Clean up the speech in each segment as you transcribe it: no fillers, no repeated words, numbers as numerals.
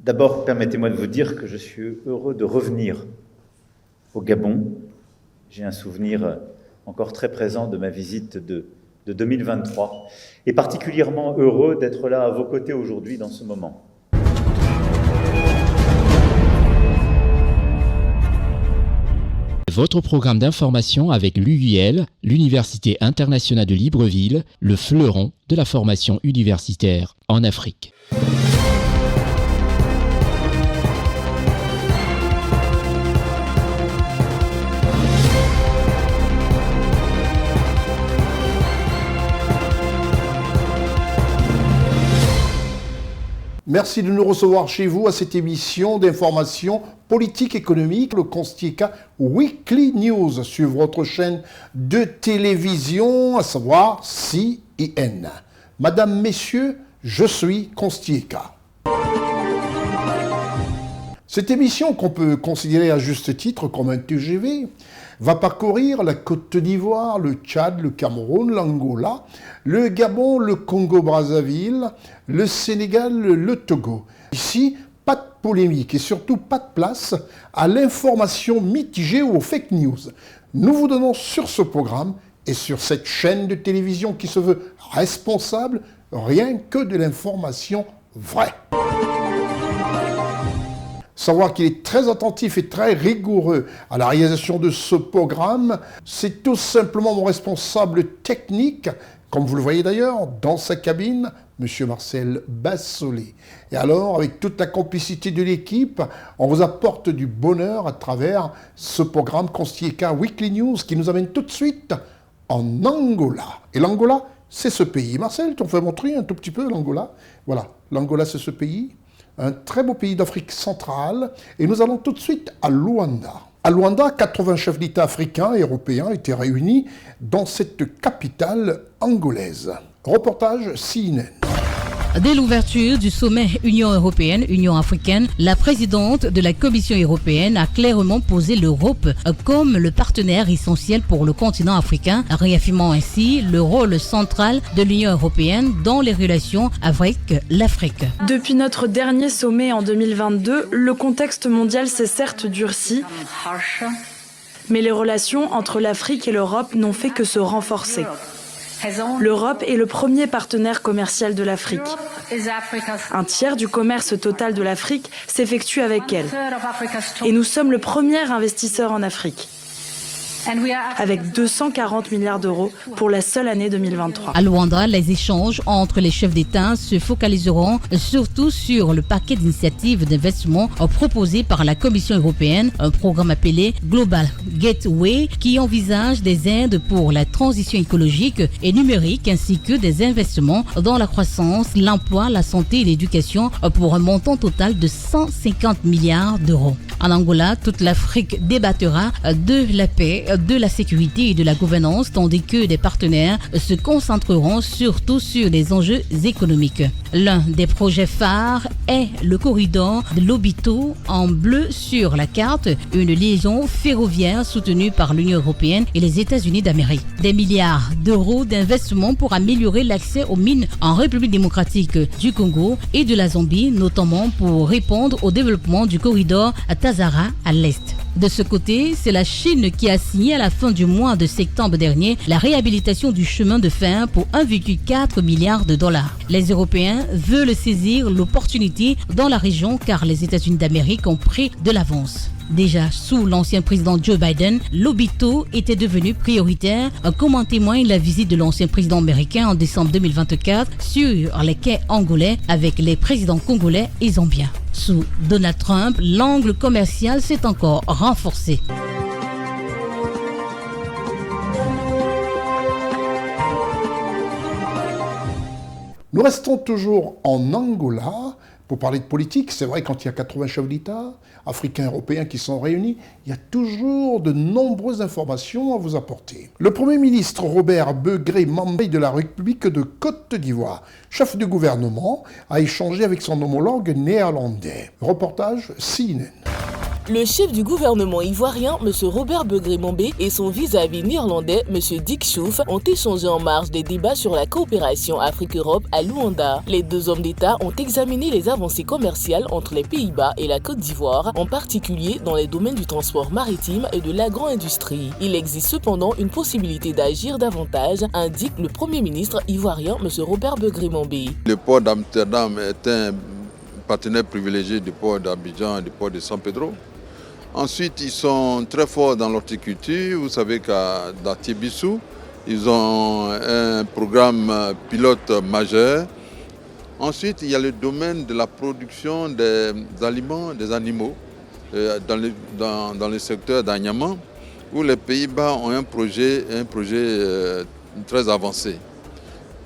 D'abord, permettez-moi de vous dire que je suis heureux de revenir au Gabon. J'ai un souvenir encore très présent de ma visite de 2023 et particulièrement heureux d'être là à vos côtés aujourd'hui dans ce moment. Votre programme d'information avec l'UIL, l'Université internationale de Libreville, le fleuron de la formation universitaire en Afrique. Merci de nous recevoir chez vous à cette émission d'information politique économique, le Constieka Weekly News, sur votre chaîne de télévision, à savoir CIN. Madame, messieurs, je suis Constieka. Cette émission, qu'on peut considérer à juste titre comme un TGV, va parcourir la Côte d'Ivoire, le Tchad, le Cameroun, l'Angola, le Gabon, le Congo-Brazzaville, le Sénégal, le Togo. Ici, pas de polémique et surtout pas de place à l'information mitigée ou aux fake news. Nous vous donnons sur ce programme et sur cette chaîne de télévision qui se veut responsable rien que de l'information vraie. Savoir qu'il est très attentif et très rigoureux à la réalisation de ce programme, c'est tout simplement mon responsable technique, comme vous le voyez d'ailleurs, dans sa cabine, M. Marcel Bassolé. Et alors, avec toute la complicité de l'équipe, on vous apporte du bonheur à travers ce programme Constieka Weekly News qui nous amène tout de suite en Angola. Et l'Angola, c'est ce pays. Marcel, tu en fais montrer un tout petit peu l'Angola. Voilà, l'Angola, c'est ce pays. Un très beau pays d'Afrique centrale, et nous allons tout de suite à Luanda. À Luanda, 80 chefs d'État africains et européens étaient réunis dans cette capitale angolaise. Reportage CNN. Dès l'ouverture du sommet Union européenne-Union africaine, la présidente de la Commission européenne a clairement posé l'Europe comme le partenaire essentiel pour le continent africain, réaffirmant ainsi le rôle central de l'Union européenne dans les relations avec l'Afrique. Depuis notre dernier sommet en 2022, le contexte mondial s'est certes durci, mais les relations entre l'Afrique et l'Europe n'ont fait que se renforcer. L'Europe est le premier partenaire commercial de l'Afrique. Un tiers du commerce total de l'Afrique s'effectue avec elle. Et nous sommes le premier investisseur en Afrique, avec 240 milliards d'euros pour la seule année 2023. À Luanda, les échanges entre les chefs d'État se focaliseront surtout sur le paquet d'initiatives d'investissement proposé par la Commission européenne, un programme appelé Global Gateway qui envisage des aides pour la transition écologique et numérique ainsi que des investissements dans la croissance, l'emploi, la santé et l'éducation pour un montant total de 150 milliards d'euros. En Angola, toute l'Afrique débattra de la paix, de la sécurité et de la gouvernance, tandis que des partenaires se concentreront surtout sur les enjeux économiques. L'un des projets phares est le corridor de Lobito en bleu sur la carte, une liaison ferroviaire soutenue par l'Union européenne et les États-Unis d'Amérique. Des milliards d'euros d'investissement pour améliorer l'accès aux mines en République démocratique du Congo et de la Zambie, notamment pour répondre au développement du corridor Tazara à l'est. De ce côté, c'est la Chine qui a signé à la fin du mois de septembre dernier la réhabilitation du chemin de fer pour 1,4 milliard de dollars. Les Européens veulent saisir l'opportunité dans la région car les États-Unis d'Amérique ont pris de l'avance. Déjà sous l'ancien président Joe Biden, Lobito était devenu prioritaire, comme en témoigne la visite de l'ancien président américain en décembre 2024 sur les quais angolais avec les présidents congolais et zambiens. Sous Donald Trump, l'angle commercial s'est encore renforcé. Nous restons toujours en Angola pour parler de politique. C'est vrai, quand il y a 80 chefs d'État, africains, européens qui sont réunis, il y a toujours de nombreuses informations à vous apporter. Le Premier ministre Robert Begré Mambay de la République de Côte d'Ivoire, chef du gouvernement, a échangé avec son homologue néerlandais. Reportage CNN. Le chef du gouvernement ivoirien, M. Robert Begré-Mombé, et son vis-à-vis néerlandais, M. Dick Schoof, ont échangé en marge des débats sur la coopération Afrique-Europe à Luanda. Les deux hommes d'État ont examiné les avancées commerciales entre les Pays-Bas et la Côte d'Ivoire, en particulier dans les domaines du transport maritime et de l'agro-industrie. Il existe cependant une possibilité d'agir davantage, indique le Premier ministre ivoirien, M. Robert Begré-Mombé. Le port d'Amsterdam est un partenaire privilégié du port d'Abidjan et du port de San Pedro. Ensuite, ils sont très forts dans l'horticulture. Vous savez qu'à Tibissou, ils ont un programme pilote majeur. Ensuite, il y a le domaine de la production des aliments, des animaux, dans le secteur d'Anyama, où les Pays-Bas ont un projet très avancé.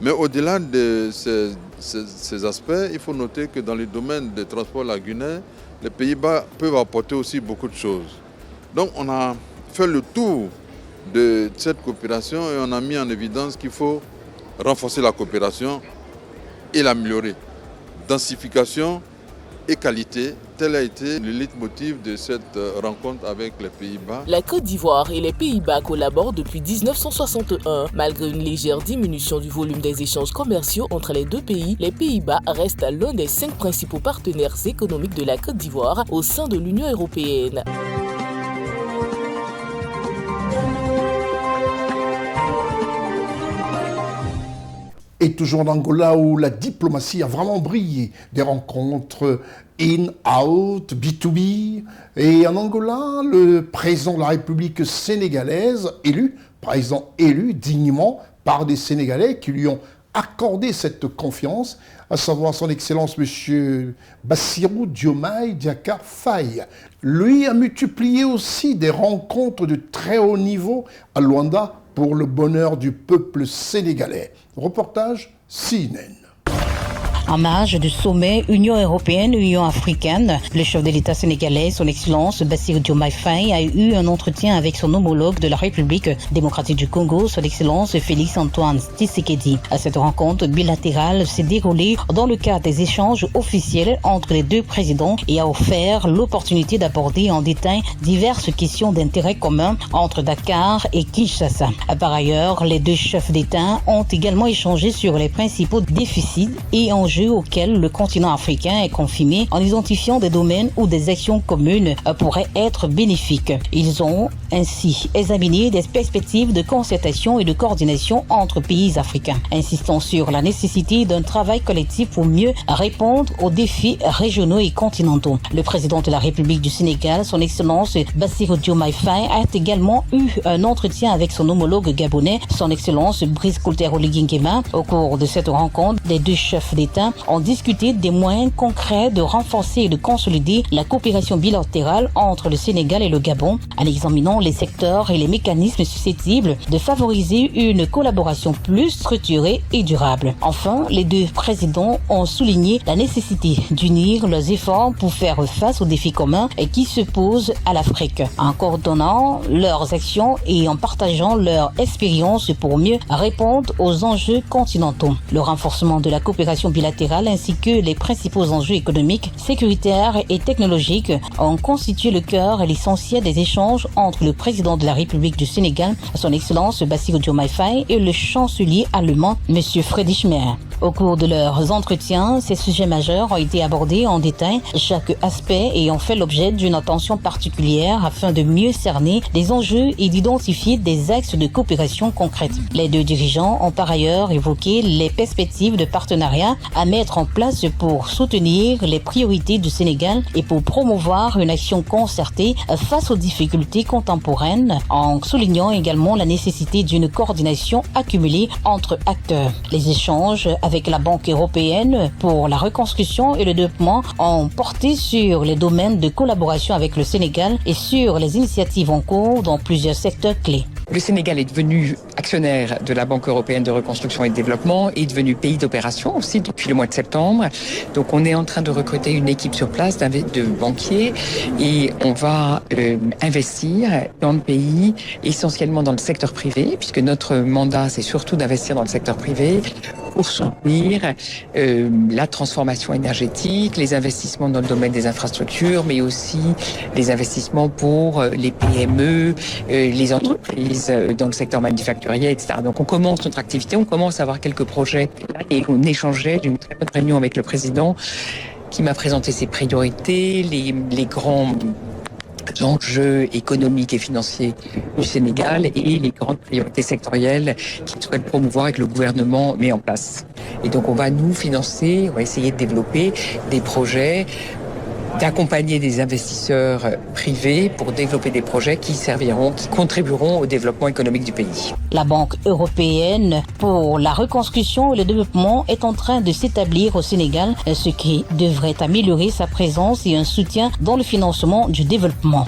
Mais au-delà de ces aspects, il faut noter que dans le domaine des transports lagunaires, les Pays-Bas peuvent apporter aussi beaucoup de choses. Donc on a fait le tour de cette coopération et on a mis en évidence qu'il faut renforcer la coopération et l'améliorer. Densification et qualité, tel a été le leitmotiv de cette rencontre avec les Pays-Bas. La Côte d'Ivoire et les Pays-Bas collaborent depuis 1961. Malgré une légère diminution du volume des échanges commerciaux entre les deux pays, les Pays-Bas restent l'un des 5 principaux partenaires économiques de la Côte d'Ivoire au sein de l'Union européenne. Et toujours en Angola où la diplomatie a vraiment brillé, des rencontres in-out, B2B. Et en Angola, le président de la République sénégalaise, président élu dignement par des Sénégalais qui lui ont accordé cette confiance, à savoir son Excellence M. Bassirou Diomaye Diakhar Faye. Lui a multiplié aussi des rencontres de très haut niveau à Luanda pour le bonheur du peuple sénégalais. Reportage CNN. En marge du sommet Union européenne-Union africaine, le chef de l'État sénégalais, son Excellence Bassirou Diomaye Faye, a eu un entretien avec son homologue de la République démocratique du Congo, son Excellence Félix-Antoine Tshisekedi. Cette rencontre bilatérale s'est déroulée dans le cadre des échanges officiels entre les deux présidents et a offert l'opportunité d'aborder en détail diverses questions d'intérêt commun entre Dakar et Kinshasa. Par ailleurs, les deux chefs d'État ont également échangé sur les principaux déficits et enjeux auxquels le continent africain est confirmé en identifiant des domaines où des actions communes pourraient être bénéfiques. Ils ont ainsi examiné des perspectives de concertation et de coordination entre pays africains, insistant sur la nécessité d'un travail collectif pour mieux répondre aux défis régionaux et continentaux. Le président de la République du Sénégal, son Excellence Bassirou Diomaye Faye, a également eu un entretien avec son homologue gabonais, son Excellence Brice Clotaire Oligui Nguema. Au cours de cette rencontre, les deux chefs d'État ont discuté des moyens concrets de renforcer et de consolider la coopération bilatérale entre le Sénégal et le Gabon, en examinant les secteurs et les mécanismes susceptibles de favoriser une collaboration plus structurée et durable. Enfin, les deux présidents ont souligné la nécessité d'unir leurs efforts pour faire face aux défis communs qui se posent à l'Afrique, en coordonnant leurs actions et en partageant leur expérience pour mieux répondre aux enjeux continentaux. Le renforcement de la coopération bilatérale ainsi que les principaux enjeux économiques, sécuritaires et technologiques ont constitué le cœur et l'essentiel des échanges entre le président de la République du Sénégal, son Excellence Bassirou Diomaye Faye, et le chancelier allemand, M. Friedrich Merz. Au cours de leurs entretiens, ces sujets majeurs ont été abordés en détail, chaque aspect ayant fait l'objet d'une attention particulière afin de mieux cerner les enjeux et d'identifier des axes de coopération concrètes. Les deux dirigeants ont par ailleurs évoqué les perspectives de partenariat à mettre en place pour soutenir les priorités du Sénégal et pour promouvoir une action concertée face aux difficultés contemporaines, en soulignant également la nécessité d'une coordination accumulée entre acteurs. Les échanges avec la Banque européenne pour la reconstruction et le développement ont porté sur les domaines de collaboration avec le Sénégal et sur les initiatives en cours dans plusieurs secteurs clés. Le Sénégal est devenu actionnaire de la Banque européenne de reconstruction et de développement et est devenu pays d'opération aussi depuis le mois de septembre. Donc on est en train de recruter une équipe sur place de banquiers et on va investir dans le pays, essentiellement dans le secteur privé, puisque notre mandat c'est surtout d'investir dans le secteur privé. pour soutenir la transformation énergétique, les investissements dans le domaine des infrastructures, mais aussi les investissements pour les PME, les entreprises dans le secteur manufacturier, etc. Donc on commence notre activité, on commence à avoir quelques projets et on échangeait d'une très bonne réunion avec le président qui m'a présenté ses priorités, les grands enjeux économiques et financiers du Sénégal et les grandes priorités sectorielles qu'il souhaite promouvoir et que le gouvernement met en place. Et donc on va nous financer, on va essayer de développer des projets, d'accompagner des investisseurs privés pour développer des projets qui contribueront au développement économique du pays. La Banque européenne pour la reconstruction et le développement est en train de s'établir au Sénégal, ce qui devrait améliorer sa présence et un soutien dans le financement du développement.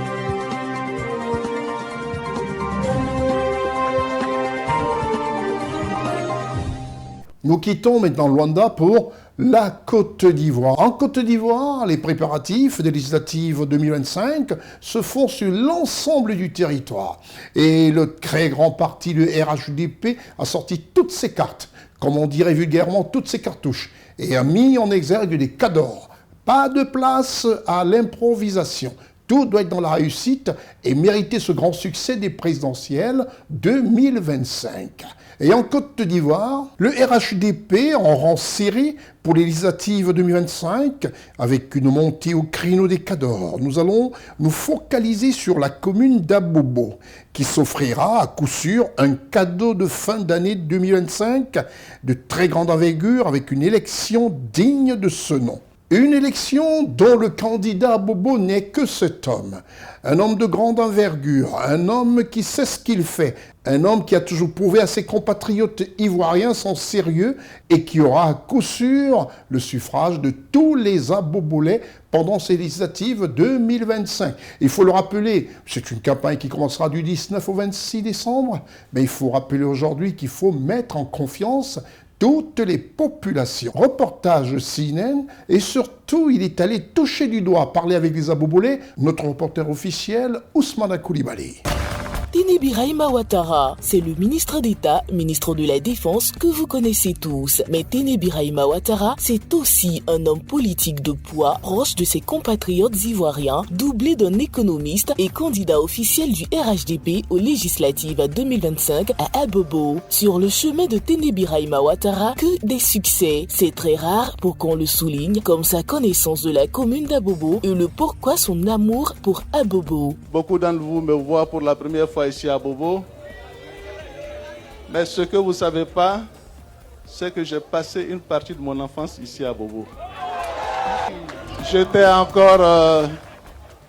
Nous quittons maintenant Luanda pour la Côte d'Ivoire. En Côte d'Ivoire, les préparatifs des législatives 2025 se font sur l'ensemble du territoire. Et le très grand parti, le RHDP, a sorti toutes ses cartes, comme on dirait vulgairement, toutes ses cartouches, et a mis en exergue des cadors. Pas de place à l'improvisation. Tout doit être dans la réussite et mériter ce grand succès des présidentielles 2025. Et en Côte d'Ivoire, le RHDP en rang serré pour les législatives 2025, avec une montée au créneau des cadors. Nous allons nous focaliser sur la commune d'Abobo, qui s'offrira à coup sûr un cadeau de fin d'année 2025 de très grande envergure avec une élection digne de ce nom. Une élection dont le candidat Abobo n'est que cet homme. Un homme de grande envergure, un homme qui sait ce qu'il fait, un homme qui a toujours prouvé à ses compatriotes ivoiriens son sérieux et qui aura à coup sûr le suffrage de tous les Abobolais pendant ces législatives 2025. Il faut le rappeler, c'est une campagne qui commencera du 19 au 26 décembre, mais il faut rappeler aujourd'hui qu'il faut mettre en confiance toutes les populations. Reportage CNN et surtout, il est allé toucher du doigt, parler avec les Abobolais, notre reporter officiel Ousmane Koulibaly. Ténébiraïma Ouattara, c'est le ministre d'État, ministre de la Défense que vous connaissez tous. Mais Ténébiraïma Ouattara, c'est aussi un homme politique de poids, proche de ses compatriotes ivoiriens, doublé d'un économiste et candidat officiel du RHDP aux législatives 2025 à Abobo. Sur le chemin de Ténébiraïma Ouattara, que des succès. C'est très rare pour qu'on le souligne, comme sa connaissance de la commune d'Abobo et le pourquoi son amour pour Abobo. Beaucoup d'entre vous me voient pour la première fois ici à Abobo. Mais ce que vous ne savez pas, c'est que j'ai passé une partie de mon enfance ici à Abobo. J'étais encore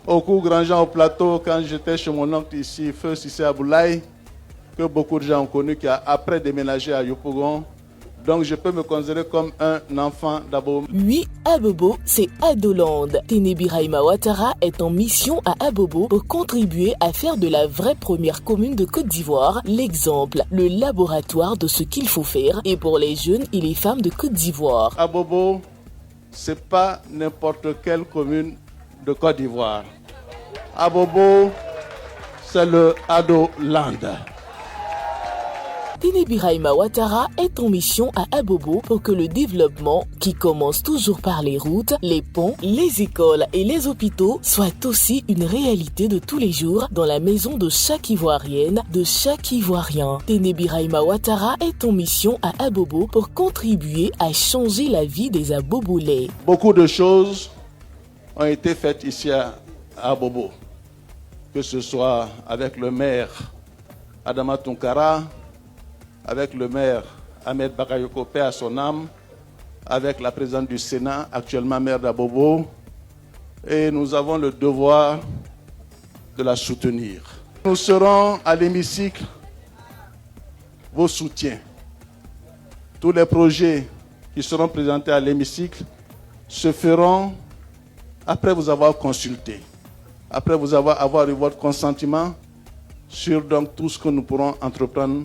au cours Grand-Jean au plateau quand j'étais chez mon oncle ici, Feu Sissé Aboulaye, que beaucoup de gens ont connu, qui a après déménagé à Yopougon. Donc je peux me considérer comme un enfant d'Abobo. Oui, Abobo, c'est Adoland. Ténébiraïma Ouattara est en mission à Abobo pour contribuer à faire de la vraie première commune de Côte d'Ivoire l'exemple, le laboratoire de ce qu'il faut faire et pour les jeunes et les femmes de Côte d'Ivoire. Abobo, c'est pas n'importe quelle commune de Côte d'Ivoire. Abobo, c'est le Adoland. Ténébiraïma Ouattara est en mission à Abobo pour que le développement, qui commence toujours par les routes, les ponts, les écoles et les hôpitaux, soit aussi une réalité de tous les jours dans la maison de chaque Ivoirienne, de chaque Ivoirien. Ténébiraïma Ouattara est en mission à Abobo pour contribuer à changer la vie des Abobolais. Beaucoup de choses ont été faites ici à Abobo, que ce soit avec le maire Adama Tounkara, avec le maire Ahmed Bakayoko, paix à son âme, avec la présidente du Sénat, actuellement maire d'Abobo, et nous avons le devoir de la soutenir. Nous serons à l'hémicycle vos soutiens. Tous les projets qui seront présentés à l'hémicycle se feront après vous avoir consulté, après vous avoir eu votre consentement sur donc tout ce que nous pourrons entreprendre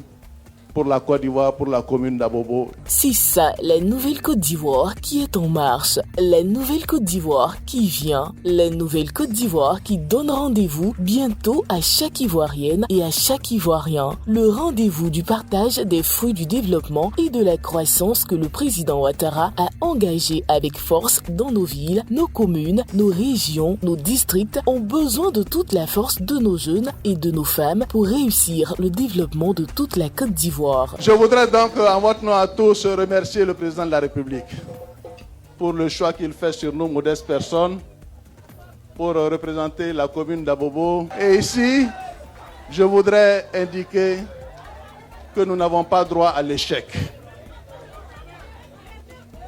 pour la Côte d'Ivoire, pour la commune d'Abobo. C'est ça, la nouvelle Côte d'Ivoire qui est en marche. La nouvelle Côte d'Ivoire qui vient. La nouvelle Côte d'Ivoire qui donne rendez-vous bientôt à chaque Ivoirienne et à chaque Ivoirien. Le rendez-vous du partage des fruits du développement et de la croissance que le président Ouattara a engagé avec force dans nos villes, nos communes, nos régions, nos districts ont besoin de toute la force de nos jeunes et de nos femmes pour réussir le développement de toute la Côte d'Ivoire. Je voudrais donc, en votre nom à tous, remercier le président de la République pour le choix qu'il fait sur nos modestes personnes pour représenter la commune d'Abobo. Et ici, je voudrais indiquer que nous n'avons pas droit à l'échec.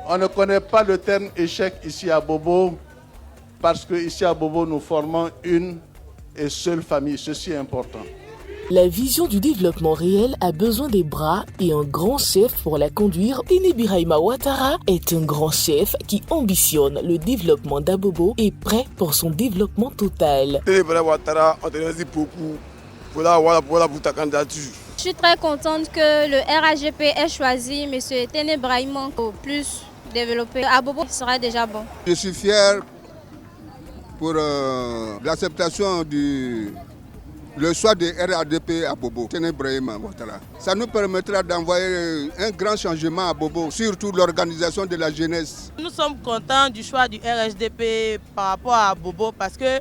On ne connaît pas le terme échec ici à Bobo parce qu'ici à Bobo, nous formons une et seule famille. Ceci est important. La vision du développement réel a besoin des bras et un grand chef pour la conduire. Téné Birahima Ouattara est un grand chef qui ambitionne le développement d'Abobo et prêt pour son développement total. Téné Birahima Ouattara, on te remercie beaucoup pour ta candidature. Je suis très contente que le RHDP ait choisi M. Téné Birahima pour plus développer. Abobo sera déjà bon. Je suis fier pour l'acceptation le choix de RHDP à Bobo, Téné Birahima Ouattara. Ça nous permettra d'envoyer un grand changement à Bobo, surtout l'organisation de la jeunesse. Nous sommes contents du choix du RHDP par rapport à Bobo parce que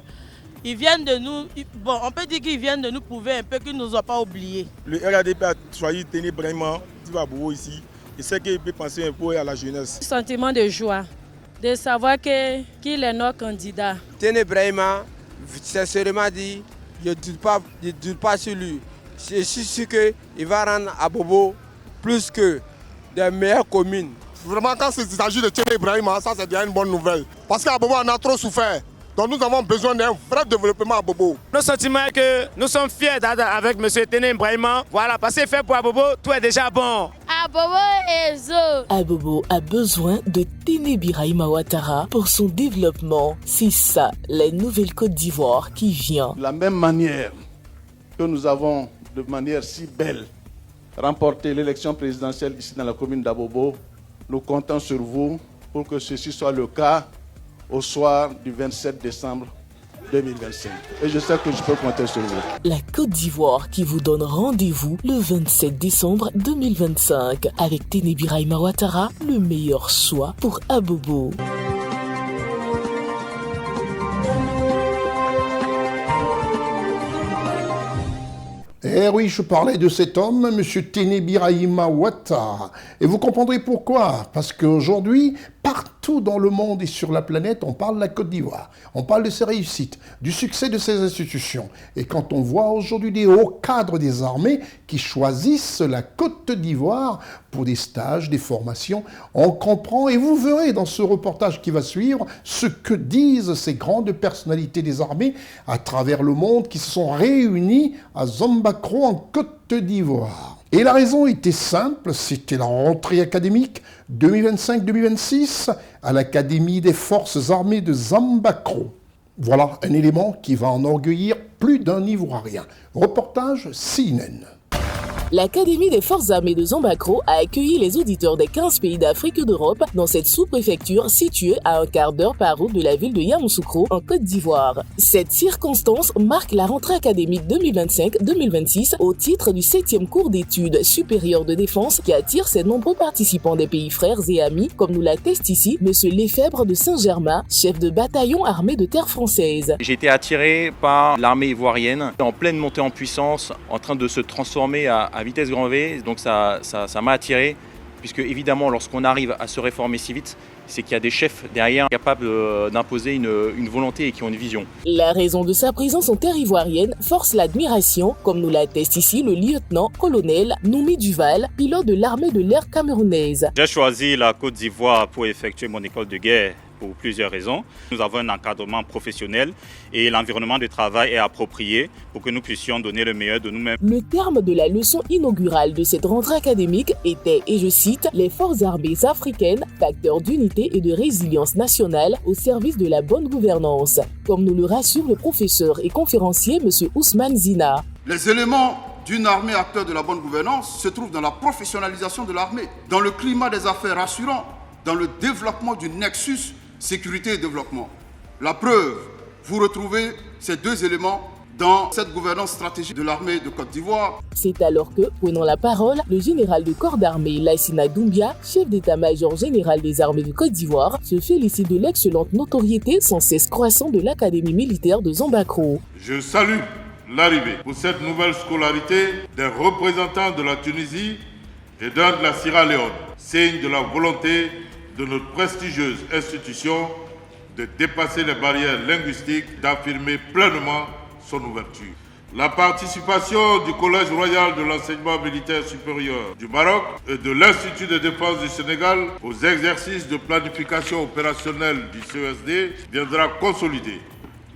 ils viennent de nous, on peut dire qu'ils viennent de nous prouver un peu qu'ils ne nous ont pas oubliés. Le RHDP a choisi Téné Birahima à Bobo ici. Il sait qu'il peut penser un peu à la jeunesse. Sentiment de joie, de savoir qu'il est notre candidat. Téné Birahima, sincèrement dit, je ne doute pas sur lui. Je suis sûr qu'il va rendre à Bobo plus que des meilleures communes. Vraiment, quand il s'agit de Téné Birahima, ça c'est déjà une bonne nouvelle. Parce qu'à Bobo, on a trop souffert. Donc nous avons besoin d'un vrai développement à Bobo. Notre sentiment est que nous sommes fiers avec M. Téné Birahima. Voilà, parce qu'il fait pour Abobo, tout est déjà bon. Abobo est zo. Abobo a besoin de Téné Birahima Ouattara pour son développement. C'est ça, la nouvelle Côte d'Ivoire qui vient. De la même manière que nous avons, de manière si belle, remporté l'élection présidentielle ici dans la commune d'Abobo, nous comptons sur vous pour que ceci soit le cas au soir du 27 décembre 2025. Et je sais que je peux compter sur vous. La Côte d'Ivoire qui vous donne rendez-vous le 27 décembre 2025 avec Téné Birahima Ouattara, le meilleur choix pour Abobo. Eh oui, je parlais de cet homme, M. Téné Birahima Ouattara. Et vous comprendrez pourquoi. Parce qu'aujourd'hui, partout dans le monde et sur la planète, on parle de la Côte d'Ivoire. On parle de ses réussites, du succès de ses institutions. Et quand on voit aujourd'hui des hauts cadres des armées qui choisissent la Côte d'Ivoire pour des stages, des formations, on comprend, et vous verrez dans ce reportage qui va suivre, ce que disent ces grandes personnalités des armées à travers le monde qui se sont réunies à Zambakro en Côte d'Ivoire. Et la raison était simple, c'était la rentrée académique 2025-2026 à l'Académie des Forces armées de Zambakro. Voilà un élément qui va enorgueillir plus d'un Ivoirien. Reportage CNN. L'Académie des Forces armées de Zambakro a accueilli les auditeurs des 15 pays d'Afrique et d'Europe dans cette sous-préfecture située à un quart d'heure par route de la ville de Yamoussoukro en Côte d'Ivoire. Cette circonstance marque la rentrée académique 2025-2026 au titre du 7e cours d'études supérieures de défense qui attire ses nombreux participants des pays frères et amis, comme nous l'atteste ici M. Lefebvre de Saint-Germain, chef de bataillon armée de terre française. J'ai été attiré par l'armée ivoirienne en pleine montée en puissance, en train de se transformer à vitesse grand V, donc ça m'a attiré, puisque évidemment lorsqu'on arrive à se réformer si vite, c'est qu'il y a des chefs derrière capables d'imposer une volonté et qui ont une vision. La raison de sa présence en terre ivoirienne force l'admiration, comme nous l'atteste ici le lieutenant-colonel Noumi Duval, pilote de l'armée de l'air camerounaise. J'ai choisi la Côte d'Ivoire pour effectuer mon école de guerre pour plusieurs raisons. Nous avons un encadrement professionnel et l'environnement de travail est approprié pour que nous puissions donner le meilleur de nous-mêmes. Le terme de la leçon inaugurale de cette rentrée académique était, et je cite, « Les forces armées africaines, facteurs d'unité et de résilience nationale au service de la bonne gouvernance », comme nous le rassure le professeur et conférencier M. Ousmane Zina. Les éléments d'une armée acteur de la bonne gouvernance se trouve dans la professionnalisation de l'armée, dans le climat des affaires rassurant, dans le développement du nexus sécurité et développement. La preuve, vous retrouvez ces deux éléments dans cette gouvernance stratégique de l'armée de Côte d'Ivoire. C'est alors que, prenant la parole, le général de corps d'armée Lassina Doumbia, chef d'état-major général des armées de Côte d'Ivoire, se félicite de l'excellente notoriété sans cesse croissante de l'Académie militaire de Zambakro. Je salue l'arrivée pour cette nouvelle scolarité des représentants de la Tunisie et d'un de la Sierra Leone, signe de la volonté de notre prestigieuse institution de dépasser les barrières linguistiques, d'affirmer pleinement son ouverture. La participation du Collège royal de l'enseignement militaire supérieur du Maroc et de l'Institut de défense du Sénégal aux exercices de planification opérationnelle du CESD viendra consolider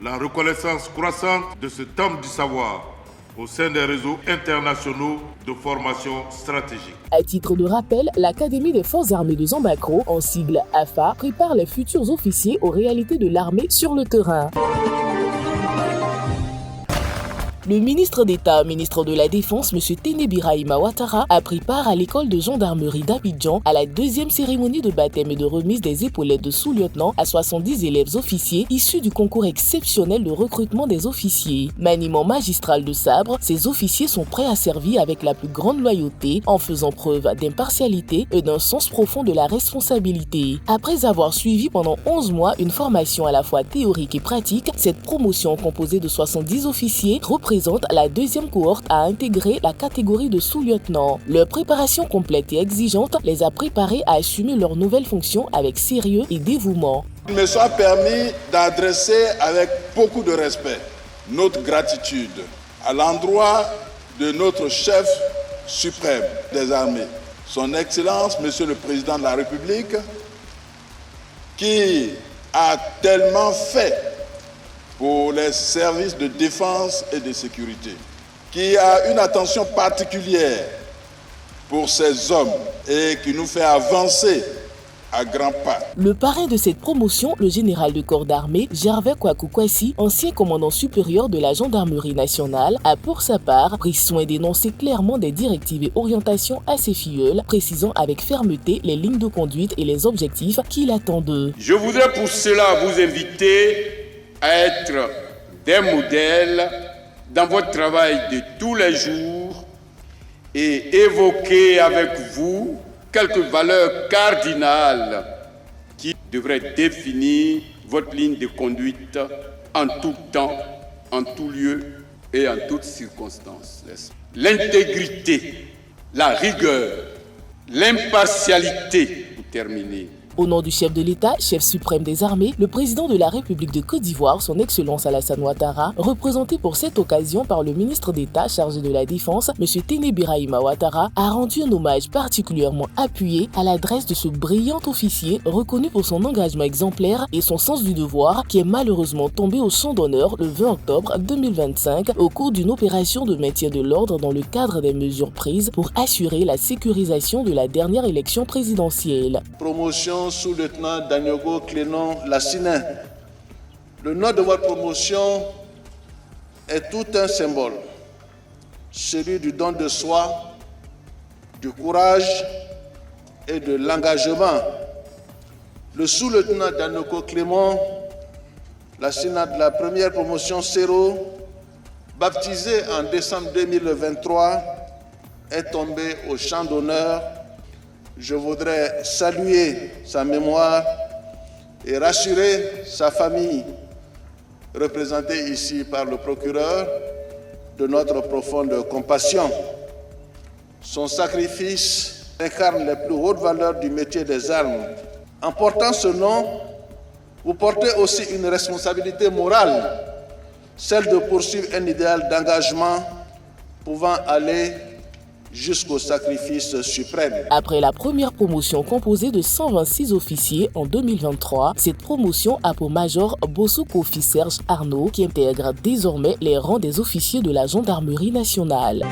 la reconnaissance croissante de ce temple du savoir au sein des réseaux internationaux de formation stratégique. À titre de rappel, l'Académie des forces armées de Zambakro, en sigle AFA, prépare les futurs officiers aux réalités de l'armée sur le terrain. Le ministre d'État, ministre de la Défense, M. Téné Birahima Ouattara, a pris part à l'école de gendarmerie d'Abidjan à la deuxième cérémonie de baptême et de remise des épaulettes de sous-lieutenant à 70 élèves officiers issus du concours exceptionnel de recrutement des officiers. Maniement magistral de sabre, ces officiers sont prêts à servir avec la plus grande loyauté en faisant preuve d'impartialité et d'un sens profond de la responsabilité. Après avoir suivi pendant 11 mois une formation à la fois théorique et pratique, cette promotion composée de 70 officiers représente la deuxième cohorte à intégrer la catégorie de sous-lieutenant. Leur préparation complète et exigeante les a préparés à assumer leurs nouvelles fonctions avec sérieux et dévouement. Il me soit permis d'adresser avec beaucoup de respect notre gratitude à l'endroit de notre chef suprême des armées, son Excellence, Monsieur le Président de la République, qui a tellement fait pour les services de défense et de sécurité, qui a une attention particulière pour ces hommes et qui nous fait avancer à grands pas. Le parrain de cette promotion, le général de corps d'armée Gervais Kwaku Kwasi, ancien commandant supérieur de la gendarmerie nationale, a pour sa part pris soin d'énoncer clairement des directives et orientations à ses filleuls, précisant avec fermeté les lignes de conduite et les objectifs qu'il attend d'eux. Je voudrais pour cela vous inviter à être des modèles dans votre travail de tous les jours et évoquer avec vous quelques valeurs cardinales qui devraient définir votre ligne de conduite en tout temps, en tout lieu et en toutes circonstances. L'intégrité, la rigueur, l'impartialité, pour terminer. Au nom du chef de l'État, chef suprême des armées, le président de la République de Côte d'Ivoire, son Excellence Alassane Ouattara, représenté pour cette occasion par le ministre d'État chargé de la Défense, M. Téné Birahima Ouattara, a rendu un hommage particulièrement appuyé à l'adresse de ce brillant officier reconnu pour son engagement exemplaire et son sens du devoir qui est malheureusement tombé au champ d'honneur le 20 octobre 2025 au cours d'une opération de maintien de l'ordre dans le cadre des mesures prises pour assurer la sécurisation de la dernière élection présidentielle. Promotion sous-lieutenant Daniogo Clénon Lassina. Le nom de votre promotion est tout un symbole, celui du don de soi, du courage et de l'engagement. Le sous-lieutenant Daniogo Clément Lassina de la première promotion Céro, baptisé en décembre 2023, est tombé au champ d'honneur. Je voudrais saluer sa mémoire et rassurer sa famille, représentée ici par le procureur, de notre profonde compassion. Son sacrifice incarne les plus hautes valeurs du métier des armes. En portant ce nom, vous portez aussi une responsabilité morale, celle de poursuivre un idéal d'engagement pouvant aller jusqu'au sacrifice suprême. Après la première promotion composée de 126 officiers en 2023, cette promotion a pour major Bossou-Kofi Serge Arnaud qui intègre désormais les rangs des officiers de la gendarmerie nationale.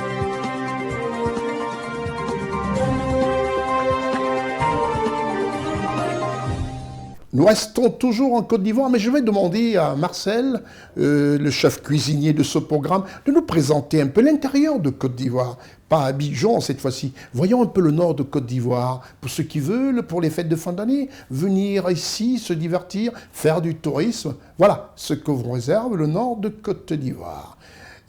Nous restons toujours en Côte d'Ivoire, mais je vais demander à Marcel, le chef cuisinier de ce programme, de nous présenter un peu l'intérieur de Côte d'Ivoire. Pas Abidjan cette fois-ci. Voyons un peu le nord de Côte d'Ivoire. Pour ceux qui veulent, pour les fêtes de fin d'année, venir ici, se divertir, faire du tourisme. Voilà ce que vous réserve le nord de Côte d'Ivoire.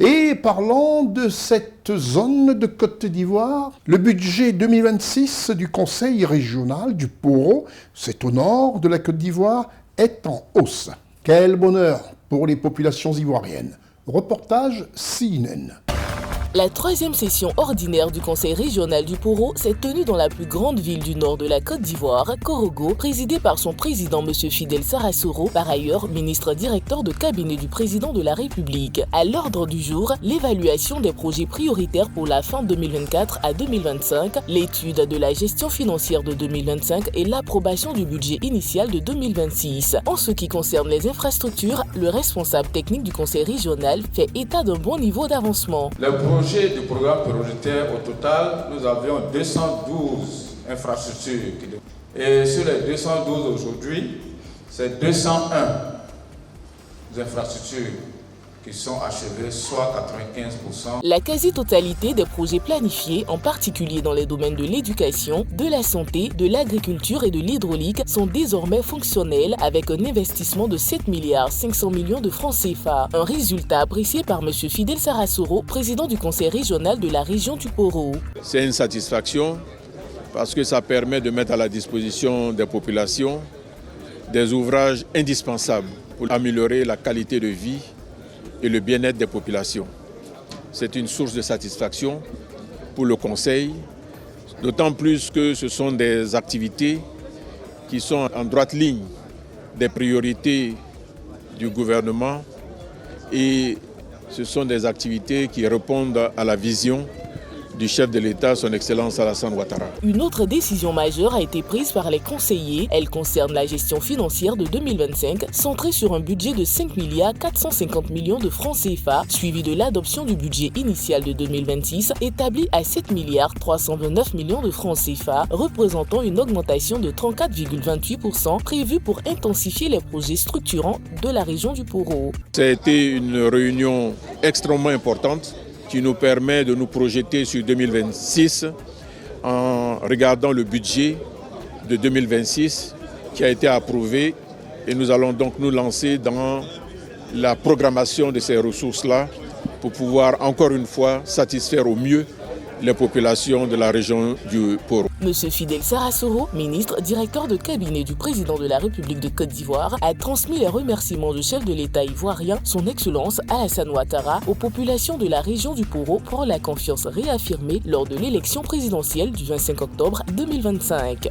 Et parlant de cette zone de Côte d'Ivoire, le budget 2026 du Conseil régional du Poro, c'est au nord de la Côte d'Ivoire, est en hausse. Quel bonheur pour les populations ivoiriennes. Reportage CNN. La 3e session ordinaire du Conseil régional du Poro s'est tenue dans la plus grande ville du nord de la Côte d'Ivoire, Korogo, présidée par son président M. Fidel Sarasoro, par ailleurs ministre directeur de cabinet du président de la République. À l'ordre du jour, l'évaluation des projets prioritaires pour la fin 2024 à 2025, l'étude de la gestion financière de 2025 et l'approbation du budget initial de 2026. En ce qui concerne les infrastructures, le responsable technique du Conseil régional fait état d'un bon niveau d'avancement. Projet du programme prioritaire, au total, nous avions 212 infrastructures. Et sur les 212 aujourd'hui, c'est 201 infrastructures qui sont achevées, soit 95%. La quasi-totalité des projets planifiés, en particulier dans les domaines de l'éducation, de la santé, de l'agriculture et de l'hydraulique, sont désormais fonctionnels avec un investissement de 7,5 milliards de francs CFA. Un résultat apprécié par M. Fidel Sarasoro, président du Conseil régional de la région du Poro. C'est une satisfaction parce que ça permet de mettre à la disposition des populations des ouvrages indispensables pour améliorer la qualité de vie et le bien-être des populations. C'est une source de satisfaction pour le Conseil, d'autant plus que ce sont des activités qui sont en droite ligne des priorités du gouvernement et ce sont des activités qui répondent à la vision du chef de l'État, son Excellence Alassane Ouattara. Une autre décision majeure a été prise par les conseillers. Elle concerne la gestion financière de 2025, centrée sur un budget de 5,450 milliards de francs CFA, suivi de l'adoption du budget initial de 2026, établi à 7,329 milliards de francs CFA, représentant une augmentation de 34,28% prévue pour intensifier les projets structurants de la région du Poro. Ça a été une réunion extrêmement importante qui nous permet de nous projeter sur 2026 en regardant le budget de 2026 qui a été approuvé et nous allons donc nous lancer dans la programmation de ces ressources-là pour pouvoir encore une fois satisfaire au mieux les populations de la région du Poro. Monsieur Fidel Sarasoro, ministre directeur de cabinet du président de la République de Côte d'Ivoire, a transmis les remerciements du chef de l'État ivoirien, son Excellence Alassane Ouattara, aux populations de la région du Poro pour la confiance réaffirmée lors de l'élection présidentielle du 25 octobre 2025.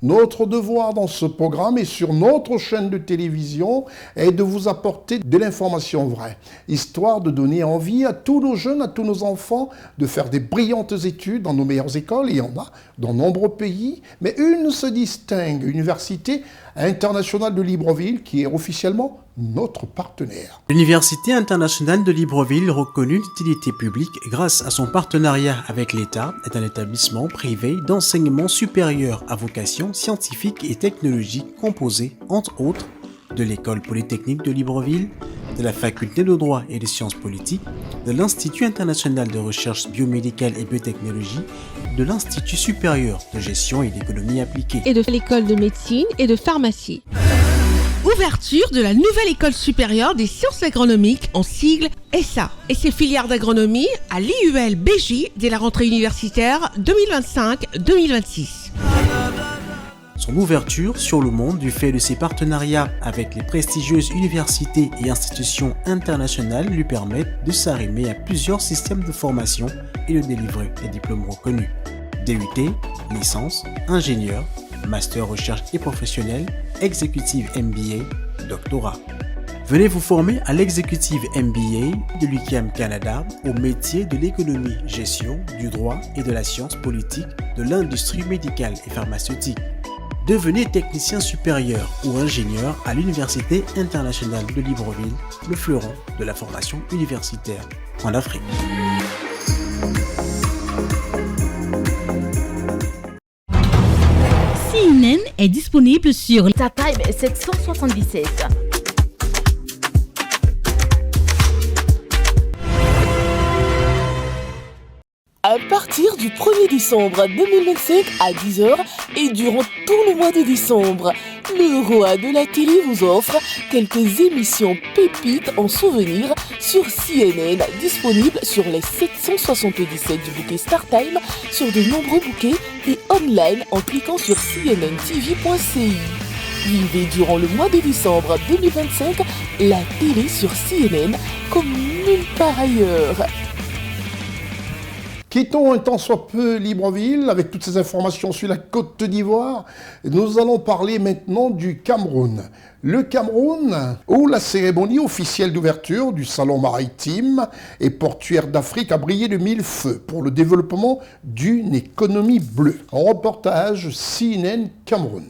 Notre devoir dans ce programme et sur notre chaîne de télévision est de vous apporter de l'information vraie, histoire de donner envie à tous nos jeunes, à tous nos enfants de faire des brillantes études dans nos meilleures écoles. Il y en a dans nombreux pays, mais une se distingue, l'Université internationale de Libreville, qui est officiellement notre partenaire. L'Université internationale de Libreville, reconnue d'utilité publique grâce à son partenariat avec l'État, est un établissement privé d'enseignement supérieur à vocation scientifique et technologique composé, entre autres, de l'École polytechnique de Libreville, de la Faculté de droit et des sciences politiques, de l'Institut international de recherche biomédicale et biotechnologie, de l'Institut supérieur de gestion et d'économie appliquée, et de l'École de médecine et de pharmacie. Ouverture de la nouvelle École supérieure des sciences agronomiques, en sigle ESSA, et ses filières d'agronomie à l'IUL-BJ dès la rentrée universitaire 2025-2026. Son ouverture sur le monde du fait de ses partenariats avec les prestigieuses universités et institutions internationales lui permettent de s'arrimer à plusieurs systèmes de formation et de délivrer des diplômes reconnus. DUT, licence, ingénieur, master recherche et professionnel, exécutive MBA, doctorat. Venez vous former à l'exécutive MBA de l'UQAM Canada au métier de l'économie, gestion, du droit et de la science politique, de l'industrie médicale et pharmaceutique. Devenez technicien supérieur ou ingénieur à l'Université internationale de Libreville, le fleuron de la formation universitaire en Afrique. est disponible sur StarTime 777. À partir du 1er décembre 2025 à 10h et durant tout le mois de décembre, le roi de la télé vous offre quelques émissions pépites en souvenir sur CNN, disponibles sur les 777 du bouquet StarTime, sur de nombreux bouquets et online en cliquant sur cnntv.ci. Vivez durant le mois de décembre 2025 la télé sur CNN comme nulle part ailleurs. Quittons un tant soit peu Libreville avec toutes ces informations sur la Côte d'Ivoire. Nous allons parler maintenant du Cameroun. Le Cameroun, où la cérémonie officielle d'ouverture du Salon maritime et portuaire d'Afrique a brillé de mille feux pour le développement d'une économie bleue. En reportage CNN Cameroun.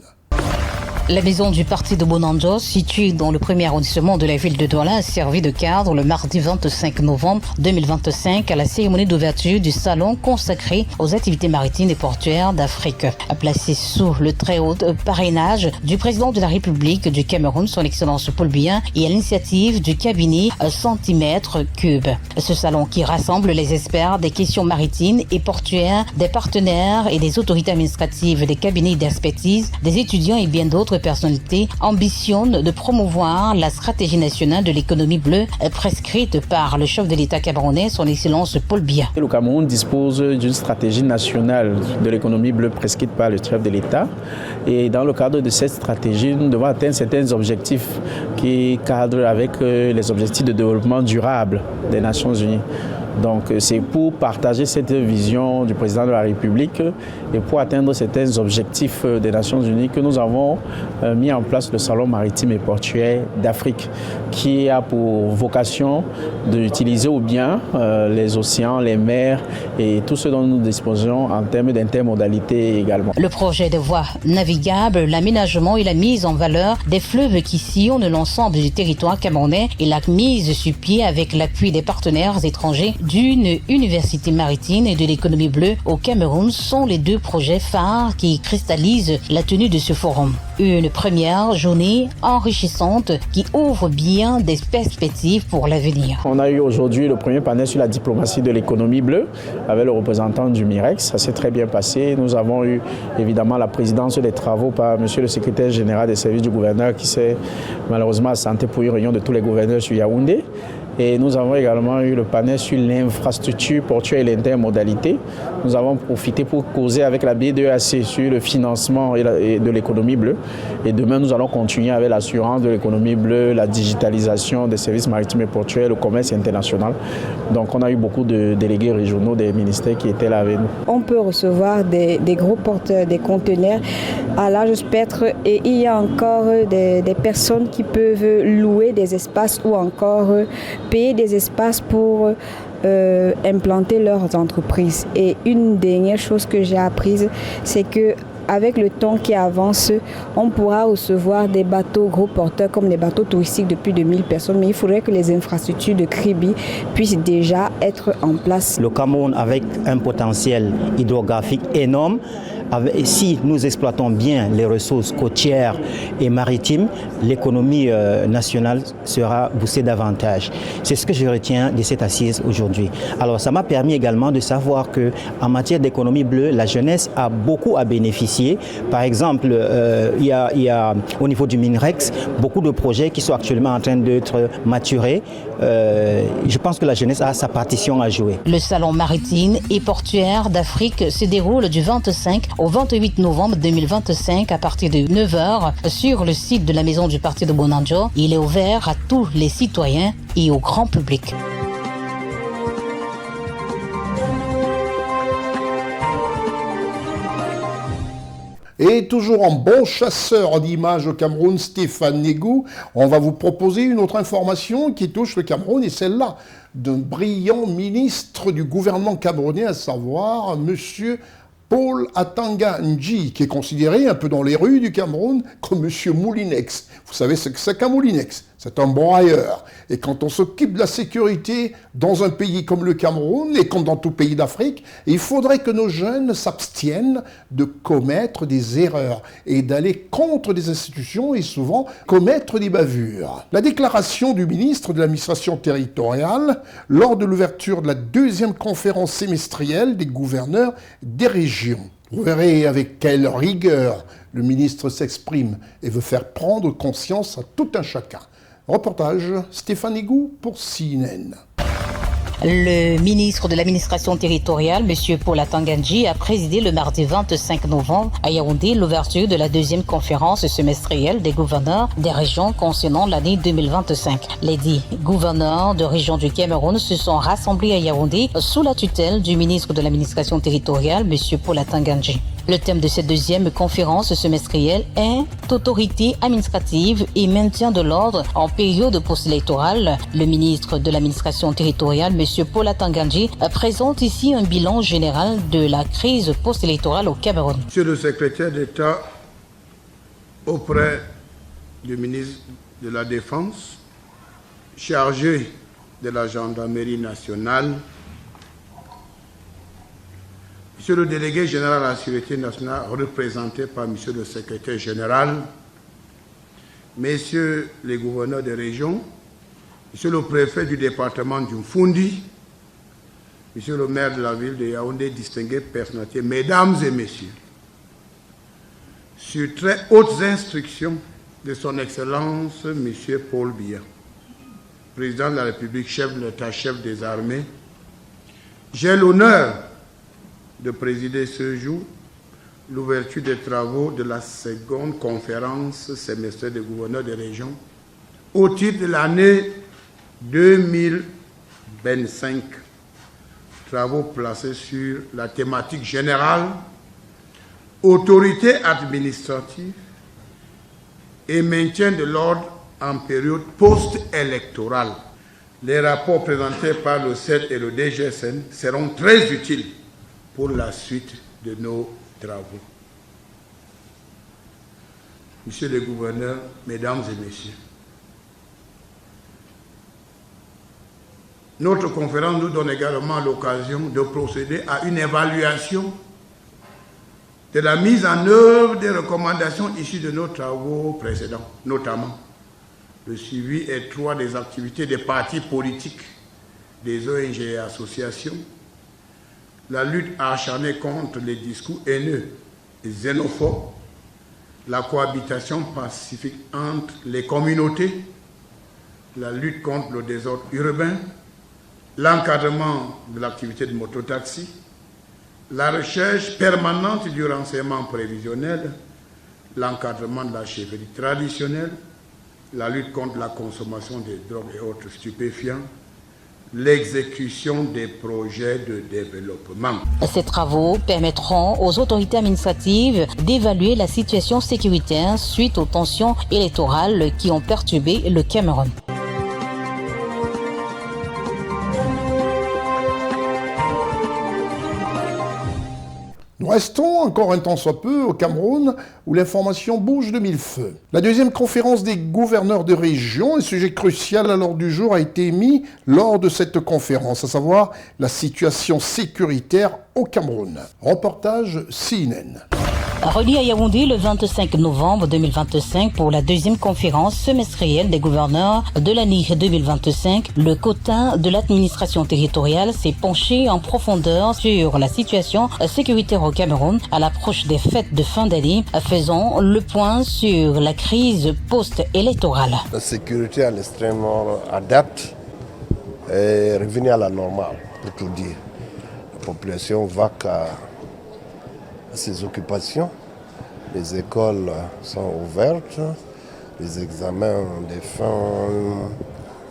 La maison du parti de Bonanjo, située dans le premier arrondissement de la ville de Douala, a servi de cadre le mardi 25 novembre 2025 à la cérémonie d'ouverture du salon consacré aux activités maritimes et portuaires d'Afrique. Placé sous le très haut parrainage du président de la République du Cameroun, son Excellence Paul Biya, et à l'initiative du cabinet Centimètre Cube. Ce salon qui rassemble les experts des questions maritimes et portuaires, des partenaires et des autorités administratives, des cabinets d'expertise, des étudiants et bien d'autres personnalités ambitionne de promouvoir la stratégie nationale de l'économie bleue prescrite par le chef de l'État camerounais, son Excellence Paul Biya. Le Cameroun dispose d'une stratégie nationale de l'économie bleue prescrite par le chef de l'État. Et dans le cadre de cette stratégie, nous devons atteindre certains objectifs qui cadrent avec les objectifs de développement durable des Nations Unies. Donc c'est pour partager cette vision du président de la République et pour atteindre certains objectifs des Nations Unies que nous avons mis en place le Salon maritime et portuaire d'Afrique, qui a pour vocation d'utiliser au bien les océans, les mers et tout ce dont nous disposons en termes d'intermodalité également. Le projet de voies navigables, l'aménagement et la mise en valeur des fleuves qui sillonnent l'ensemble du territoire camerounais et la mise sur pied avec l'appui des partenaires étrangers d'une université maritime et de l'économie bleue au Cameroun sont les deux projets phares qui cristallisent la tenue de ce forum. Une première journée enrichissante qui ouvre bien des perspectives pour l'avenir. On a eu aujourd'hui le premier panel sur la diplomatie de l'économie bleue avec le représentant du MIREX. Ça s'est très bien passé. Nous avons eu évidemment la présidence des travaux par monsieur le secrétaire général des services du gouverneur qui s'est malheureusement absenté pour une réunion de tous les gouverneurs sur Yaoundé. Et nous avons également eu le panel sur l'infrastructure portuaire et l'intermodalité. Nous avons profité pour causer avec la B2AC sur le financement de l'économie bleue. Et demain, nous allons continuer avec l'assurance de l'économie bleue, la digitalisation des services maritimes et portuaires, le commerce international. Donc on a eu beaucoup de délégués régionaux des ministères qui étaient là avec nous. On peut recevoir des gros porteurs, des conteneurs à large spectre et il y a encore des personnes qui peuvent louer des espaces ou encore payer des espaces pour implanter leurs entreprises. Et une dernière chose que j'ai apprise, c'est que avec le temps qui avance, on pourra recevoir des bateaux gros porteurs comme les bateaux touristiques de plus de 1000 personnes, mais il faudrait que les infrastructures de Kribi puissent déjà être en place. Le Cameroun, avec un potentiel hydrographique énorme, si nous exploitons bien les ressources côtières et maritimes, l'économie nationale sera boostée davantage. C'est ce que je retiens de cette assise aujourd'hui. Alors ça m'a permis également de savoir qu'en matière d'économie bleue, la jeunesse a beaucoup à bénéficier. Par exemple, il y a au niveau du MINREX beaucoup de projets qui sont actuellement en train d'être maturés. Je pense que la jeunesse a sa partition à jouer. Le Salon maritime et portuaire d'Afrique se déroule du 25 au 28 novembre 2025 à partir de 9h sur le site de la maison du parti de Bonanjo. Il est ouvert à tous les citoyens et au grand public. Et toujours en bon chasseur d'images au Cameroun, Stéphane Négou, on va vous proposer une autre information qui touche le Cameroun et celle-là d'un brillant ministre du gouvernement camerounais, à savoir monsieur Paul Atanga Ndji, qui est considéré un peu dans les rues du Cameroun comme monsieur Moulinex. Vous savez ce que c'est qu'un Moulinex? c'est un broyeur. Et quand on s'occupe de la sécurité dans un pays comme le Cameroun et comme dans tout pays d'Afrique, il faudrait que nos jeunes s'abstiennent de commettre des erreurs et d'aller contre des institutions et souvent commettre des bavures. La déclaration du ministre de l'administration territoriale lors de l'ouverture de la 2e conférence semestrielle des gouverneurs des régions. Vous verrez avec quelle rigueur le ministre s'exprime et veut faire prendre conscience à tout un chacun. Reportage Stéphane Higou pour CNN. Le ministre de l'administration territoriale, M. Paul Atangandji, a présidé le mardi 25 novembre à Yaoundé l'ouverture de la 2e conférence semestrielle des gouverneurs des régions concernant l'année 2025. Les 10 gouverneurs de régions du Cameroun se sont rassemblés à Yaoundé sous la tutelle du ministre de l'administration territoriale, M. Paul Atangandji. Le thème de cette 2e conférence semestrielle est « Autorité administrative et maintien de l'ordre en période post-électorale ». Le ministre de l'administration territoriale, M. Paul Atangandji, présente ici un bilan général de la crise post-électorale au Cameroun. Monsieur le secrétaire d'État auprès du ministre de la Défense, chargé de la gendarmerie nationale, Monsieur le délégué général à la Sûreté nationale, représenté par Monsieur le secrétaire général, Messieurs les gouverneurs des régions, Monsieur le préfet du département du Fundi, Monsieur le maire de la ville de Yaoundé, distinguées personnalités, Mesdames et Messieurs, sur très hautes instructions de son Excellence Monsieur Paul Biya, président de la République, chef de l'État, chef des armées, j'ai l'honneur de présider ce jour l'ouverture des travaux de la 2e conférence semestrielle des gouverneurs des régions au titre de l'année 2025. Travaux placés sur la thématique générale autorité administrative et maintien de l'ordre en période post-électorale. Les rapports présentés par le CED et le DGSN seront très utiles pour la suite de nos travaux. Monsieur le gouverneur, Mesdames et Messieurs, notre conférence nous donne également l'occasion de procéder à une évaluation de la mise en œuvre des recommandations issues de nos travaux précédents, notamment le suivi étroit des activités des partis politiques, des ONG et associations, la lutte acharnée contre les discours haineux et xénophobes, la cohabitation pacifique entre les communautés, la lutte contre le désordre urbain, l'encadrement de l'activité de mototaxi, la recherche permanente du renseignement prévisionnel, l'encadrement de la chefferie traditionnelle, la lutte contre la consommation des drogues et autres stupéfiants, l'exécution des projets de développement. Ces travaux permettront aux autorités administratives d'évaluer la situation sécuritaire suite aux tensions électorales qui ont perturbé le Cameroun. Nous restons encore un temps soit peu au Cameroun où l'information bouge de mille feux. La 2e conférence des gouverneurs de région, un sujet crucial à l'ordre du jour, a été mis lors de cette conférence, à savoir la situation sécuritaire au Cameroun. Reportage CNN. Relié à Yaoundé le 25 novembre 2025 pour la 2e conférence semestrielle des gouverneurs de l'année 2025, le quota de l'administration territoriale s'est penché en profondeur sur la situation sécuritaire au Cameroun à l'approche des fêtes de fin d'année, faisant le point sur la crise post-électorale. La sécurité à l'extrême nord à date est revenue à la normale, pour tout dire. La population va qu'à ses occupations. Les écoles sont ouvertes, les examens des fins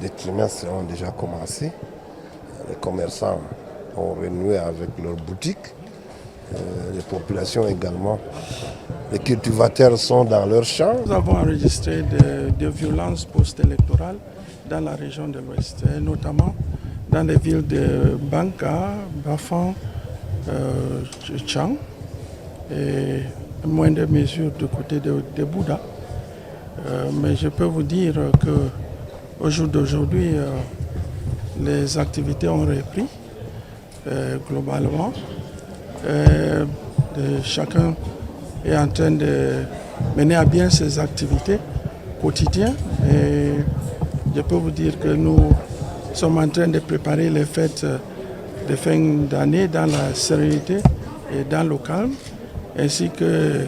des trimestres ont déjà commencé. Les commerçants ont renoué avec leurs boutiques, les populations également. Les cultivateurs sont dans leurs champs. Nous avons enregistré des violences post-électorales dans la région de l'Ouest, notamment dans les villes de Banka, Bafang, Tchang et moindre mesure du côté de Bouddha. Mais je peux vous dire que Au jour d'aujourd'hui, les activités ont repris globalement. Chacun est en train de mener à bien ses activités quotidiennes. Et je peux vous dire que nous sommes en train de préparer les fêtes de fin d'année dans la sérénité et dans le calme, ainsi que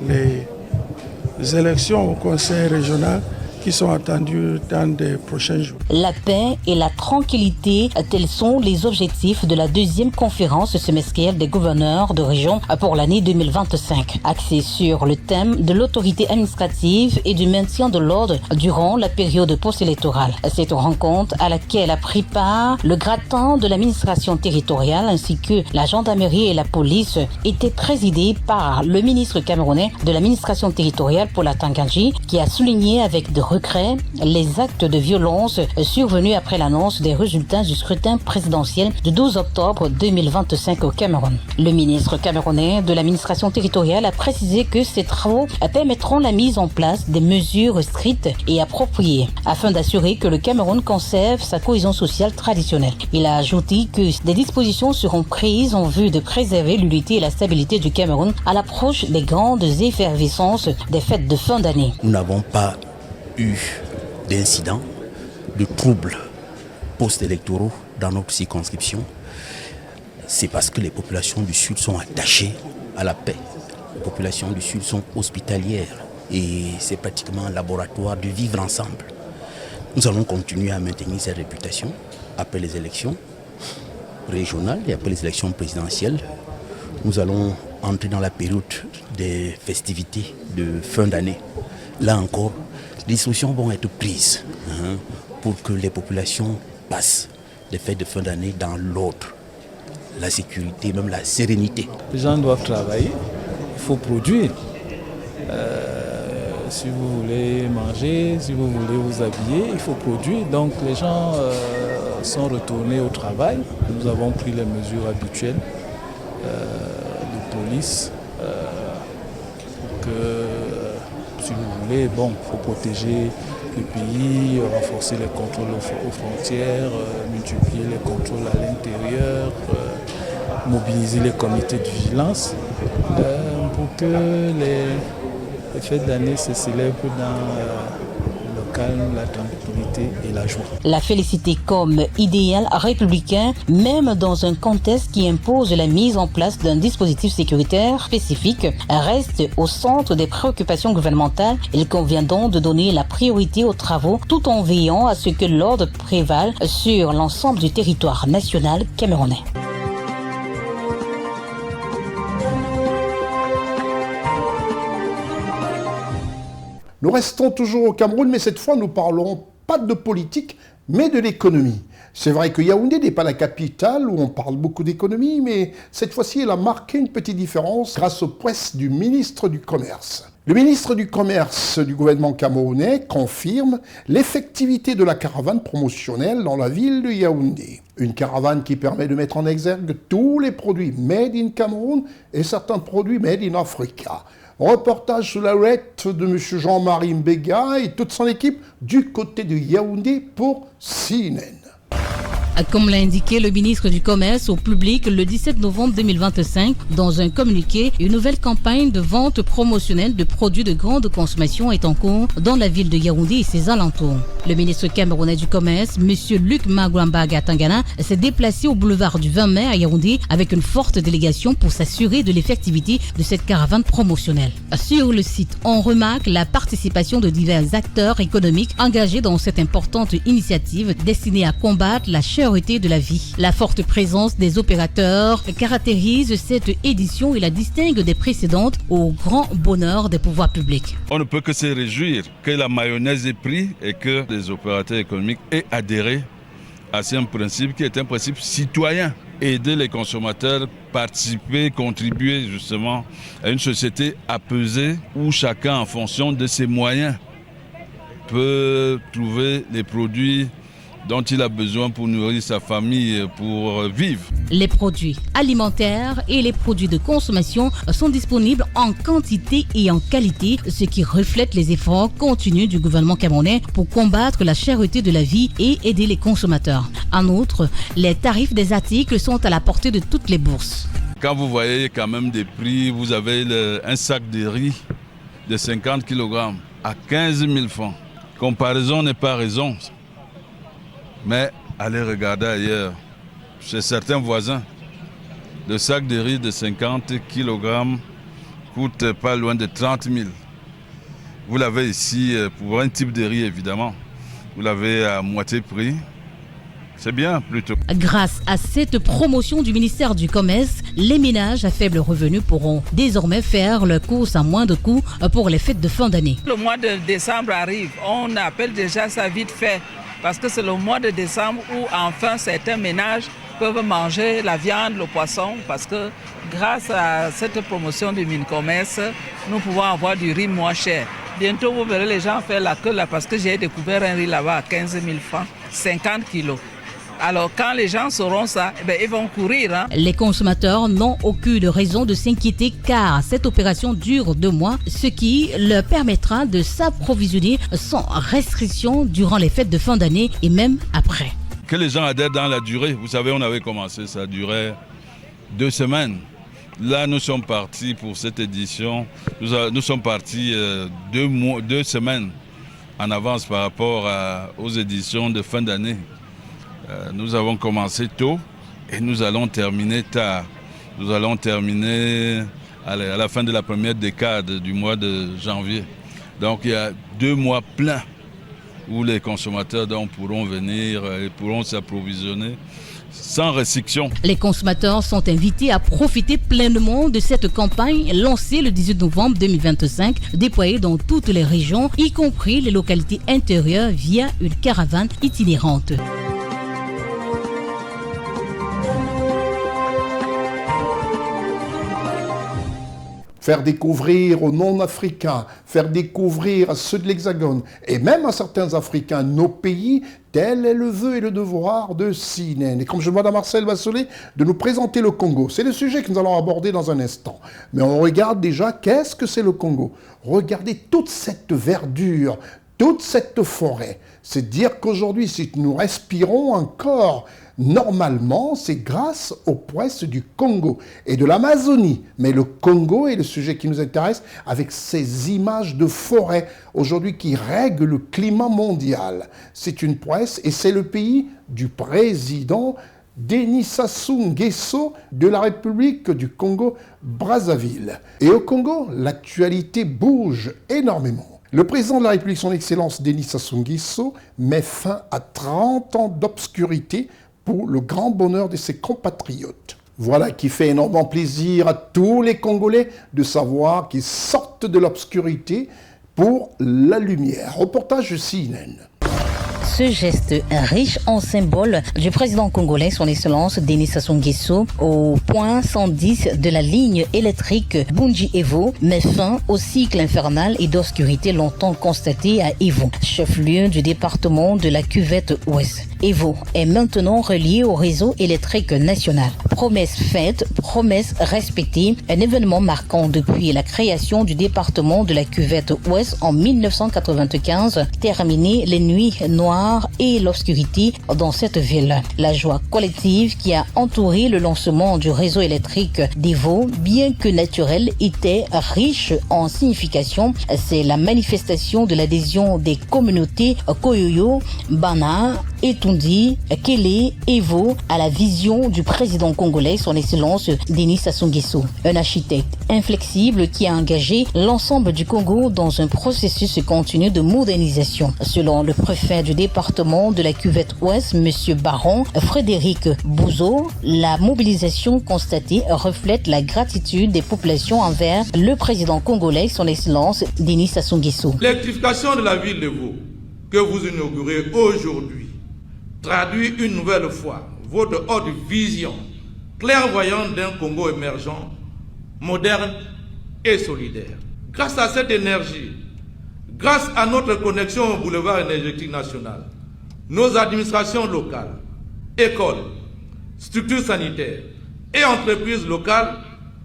les élections au conseil régional qui sont attendues dans les prochains jours. La paix et la tranquillité, tels sont les objectifs de la deuxième conférence semestrielle des gouverneurs de région pour l'année 2025, axée sur le thème de l'autorité administrative et du maintien de l'ordre durant la période post-électorale. Cette rencontre à laquelle a pris part le gratin de l'administration territoriale ainsi que la gendarmerie et la police était présidée par le ministre camerounais de l'administration territoriale Paula Tanganji, qui a souligné avec de regret les actes de violence survenus après l'annonce des résultats du scrutin présidentiel du 12 octobre 2025 au Cameroun. Le ministre camerounais de l'administration territoriale a précisé que ces travaux permettront la mise en place des mesures strictes et appropriées afin d'assurer que le Cameroun conserve sa cohésion sociale traditionnelle. Il a ajouté que des dispositions seront prises en vue de préserver l'unité et la stabilité du Cameroun à l'approche des grandes effervescences des fêtes de fin d'année. Nous n'avons pas eu d'incidents, de troubles post-électoraux dans notre circonscription. C'est parce que les populations du Sud sont attachées à la paix. Les populations du Sud sont hospitalières et c'est pratiquement un laboratoire de vivre ensemble. Nous allons continuer à maintenir cette réputation après les élections régionales et après les élections présidentielles. Nous allons entrer dans la période des festivités de fin d'année. Là encore, les dispositions vont être prises pour que les populations passent les fêtes de fin d'année dans l'ordre, la sécurité, même la sérénité. Les gens doivent travailler, il faut produire. Si vous voulez manger, si vous voulez vous habiller, il faut produire. Donc les gens sont retournés au travail. Nous avons pris les mesures habituelles de police pour que, si vous voulez, il faut protéger le pays, renforcer les contrôles aux frontières, multiplier les contrôles à l'intérieur, mobiliser les comités de vigilance pour que les fêtes d'année se célèbrent dans le calme, la tranquillité et la joie. La félicité comme idéal républicain, même dans un contexte qui impose la mise en place d'un dispositif sécuritaire spécifique, reste au centre des préoccupations gouvernementales. Il convient donc de donner la priorité aux travaux tout en veillant à ce que l'ordre prévale sur l'ensemble du territoire national camerounais. Nous restons toujours au Cameroun, mais cette fois, nous parlons pas de politique, mais de l'économie. C'est vrai que Yaoundé n'est pas la capitale où on parle beaucoup d'économie, mais cette fois-ci, elle a marqué une petite différence grâce aux presses du ministre du Commerce. Le ministre du Commerce du gouvernement camerounais confirme l'effectivité de la caravane promotionnelle dans la ville de Yaoundé. Une caravane qui permet de mettre en exergue tous les produits made in Cameroun et certains produits made in Africa. Reportage sous la houlette de M. Jean-Marie Mbega et toute son équipe du côté de Yaoundé pour CNN. Comme l'a indiqué le ministre du Commerce au public le 17 novembre 2025, dans un communiqué, une nouvelle campagne de vente promotionnelle de produits de grande consommation est en cours dans la ville de Yaoundé et ses alentours. Le ministre camerounais du Commerce, M. Luc Magwambaga Tangana, s'est déplacé au boulevard du 20 mai à Yaoundé avec une forte délégation pour s'assurer de l'effectivité de cette caravane promotionnelle. Sur le site, on remarque la participation de divers acteurs économiques engagés dans cette importante initiative destinée à combattre la cherté de la vie. La forte présence des opérateurs caractérise cette édition et la distingue des précédentes au grand bonheur des pouvoirs publics. On ne peut que se réjouir que la mayonnaise ait pris et que les opérateurs économiques aient adhéré à ce principe qui est un principe citoyen. Aider les consommateurs, participer, contribuer justement à une société apaisée où chacun en fonction de ses moyens peut trouver les produits dont il a besoin pour nourrir sa famille, pour vivre. Les produits alimentaires et les produits de consommation sont disponibles en quantité et en qualité, ce qui reflète les efforts continus du gouvernement camerounais pour combattre la cherté de la vie et aider les consommateurs. En outre, les tarifs des articles sont à la portée de toutes les bourses. Quand vous voyez quand même des prix, vous avez un sac de riz de 50 kg à 15 000 francs. Comparaison n'est pas raison. Mais allez regarder ailleurs, chez certains voisins, le sac de riz de 50 kg coûte pas loin de 30 000. Vous l'avez ici, pour un type de riz évidemment, vous l'avez à moitié prix. C'est bien plutôt. Grâce à cette promotion du ministère du Commerce, les ménages à faible revenu pourront désormais faire leurs courses à moins de coûts pour les fêtes de fin d'année. Le mois de décembre arrive, on appelle déjà ça vite fait. Parce que c'est le mois de décembre où enfin certains ménages peuvent manger la viande, le poisson, parce que grâce à cette promotion du Mincommerce, nous pouvons avoir du riz moins cher. Bientôt, vous verrez les gens faire la queue là, parce que j'ai découvert un riz là-bas à 15 000 francs, 50 kilos. Alors quand les gens sauront ça, ils vont courir. Les consommateurs n'ont aucune raison de s'inquiéter car cette opération dure 2 mois, ce qui leur permettra de s'approvisionner sans restriction durant les fêtes de fin d'année et même après. Que les gens adhèrent dans la durée. Vous savez, on avait commencé, ça durait 2 semaines. Là, nous sommes partis pour cette édition. Nous sommes partis 2 semaines en avance par rapport aux éditions de fin d'année. Nous avons commencé tôt et nous allons terminer tard. Nous allons terminer à la fin de la première décade du mois de janvier. Donc il y a 2 mois pleins où les consommateurs pourront venir et pourront s'approvisionner sans restriction. Les consommateurs sont invités à profiter pleinement de cette campagne lancée le 18 novembre 2025, déployée dans toutes les régions, y compris les localités intérieures via une caravane itinérante. Faire découvrir aux non-africains, faire découvrir à ceux de l'Hexagone et même à certains Africains nos pays, tel est le vœu et le devoir de CNN. Et comme je demande à Marcel Bassolé de nous présenter le Congo, c'est le sujet que nous allons aborder dans un instant. Mais on regarde déjà, qu'est-ce que c'est le Congo? Regardez toute cette verdure, toute cette forêt. C'est dire qu'aujourd'hui, si nous respirons encore normalement, c'est grâce aux prouesses du Congo et de l'Amazonie. Mais le Congo est le sujet qui nous intéresse avec ces images de forêt aujourd'hui qui règlent le climat mondial. C'est une prouesse et c'est le pays du président Denis Sassou Nguesso de la République du Congo-Brazzaville. Et au Congo, l'actualité bouge énormément. Le président de la République, son Excellence Denis Sassou Nguesso, met fin à 30 ans d'obscurité pour le grand bonheur de ses compatriotes. Voilà qui fait énormément plaisir à tous les Congolais de savoir qu'ils sortent de l'obscurité pour la lumière. Reportage de CNN. Ce geste riche en symboles du président congolais, son Excellence Denis Sassou Nguesso, au point 110 de la ligne électrique Bunji-Evo, met fin au cycle infernal et d'obscurité longtemps constaté à Evo, chef-lieu du département de la Cuvette Ouest. Evo est maintenant relié au réseau électrique national. Promesse faite, promesse respectée, un événement marquant depuis la création du département de la Cuvette Ouest en 1995, terminé les nuits noires et l'obscurité dans cette ville. La joie collective qui a entouré le lancement du réseau électrique d'Evo, bien que naturel, était riche en signification. C'est la manifestation de l'adhésion des communautés Koyoyo, Bana, Etundi, Kélé, Evo à la vision du président congolais, son Excellence Denis Sassou Nguesso, un architecte inflexible qui a engagé l'ensemble du Congo dans un processus continu de modernisation. Selon le préfet du département de la Cuvette Ouest, M. Baron Frédéric Bouzeau, la mobilisation constatée reflète la gratitude des populations envers le président congolais, son Excellence Denis Sassou Nguesso. L'électrification de la ville de Vaud que vous inaugurez aujourd'hui traduit une nouvelle fois votre haute vision clairvoyante d'un Congo émergent, moderne et solidaire. Grâce à cette énergie, grâce à notre connexion au boulevard énergétique national, nos administrations locales, écoles, structures sanitaires et entreprises locales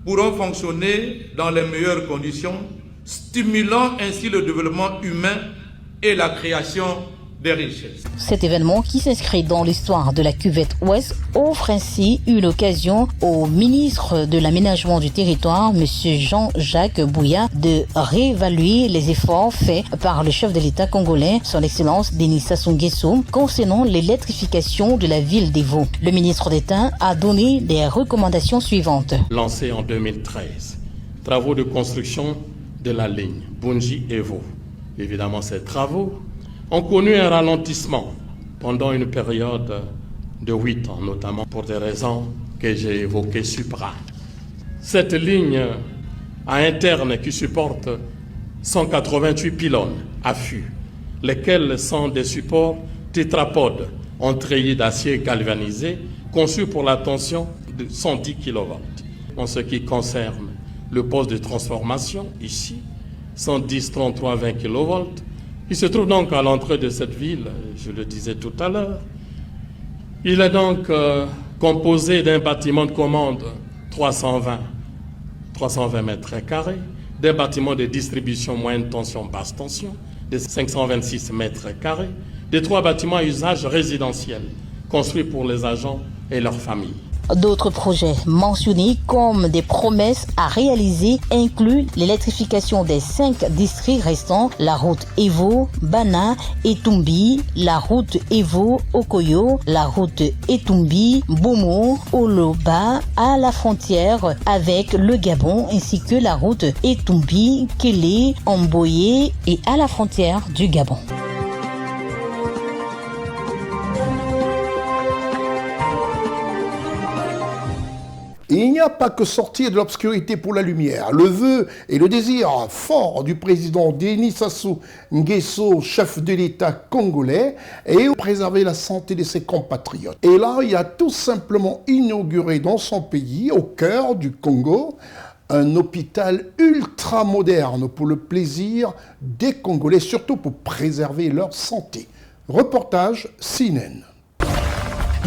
pourront fonctionner dans les meilleures conditions, stimulant ainsi le développement humain et la création des richesses. Cet événement, qui s'inscrit dans l'histoire de la cuvette Ouest, offre ainsi une occasion au ministre de l'Aménagement du Territoire, M. Jean-Jacques Bouya, de réévaluer les efforts faits par le chef de l'État congolais, son Excellence Denis Sassou Nguesso, concernant l'électrification de la ville d'Evo. Le ministre d'État a donné des recommandations suivantes. Lancé en 2013, travaux de construction de la ligne Bunji-Evo. Évidemment, ces travaux ont connu un ralentissement pendant une période de 8 ans, notamment pour des raisons que j'ai évoquées supra. Cette ligne à interne qui supporte 188 pylônes à fût, lesquels sont des supports tétrapodes en treillis d'acier galvanisé conçus pour la tension de 110 kV. En ce qui concerne le poste de transformation, ici, 110-33-20 kV, il se trouve donc à l'entrée de cette ville, je le disais tout à l'heure. Il est donc composé d'un bâtiment de commande 320 mètres carrés, d'un bâtiment de distribution moyenne tension, basse tension, de 526 mètres carrés, de 3 bâtiments à usage résidentiel, construits pour les agents et leurs familles. D'autres projets mentionnés comme des promesses à réaliser incluent l'électrification des 5 districts restants, la route Evo, Bana, Etumbi, la route Evo, Okoyo, la route Etumbi, Bomo, Oloba, à la frontière avec le Gabon, ainsi que la route Etumbi, Kélé, Amboyé et à la frontière du Gabon. Il n'y a pas que sortir de l'obscurité pour la lumière. Le vœu et le désir fort du président Denis Sassou Nguesso, chef de l'État congolais, est de préserver la santé de ses compatriotes. Et là, il a tout simplement inauguré dans son pays, au cœur du Congo, un hôpital ultra moderne pour le plaisir des Congolais, surtout pour préserver leur santé. Reportage CNN.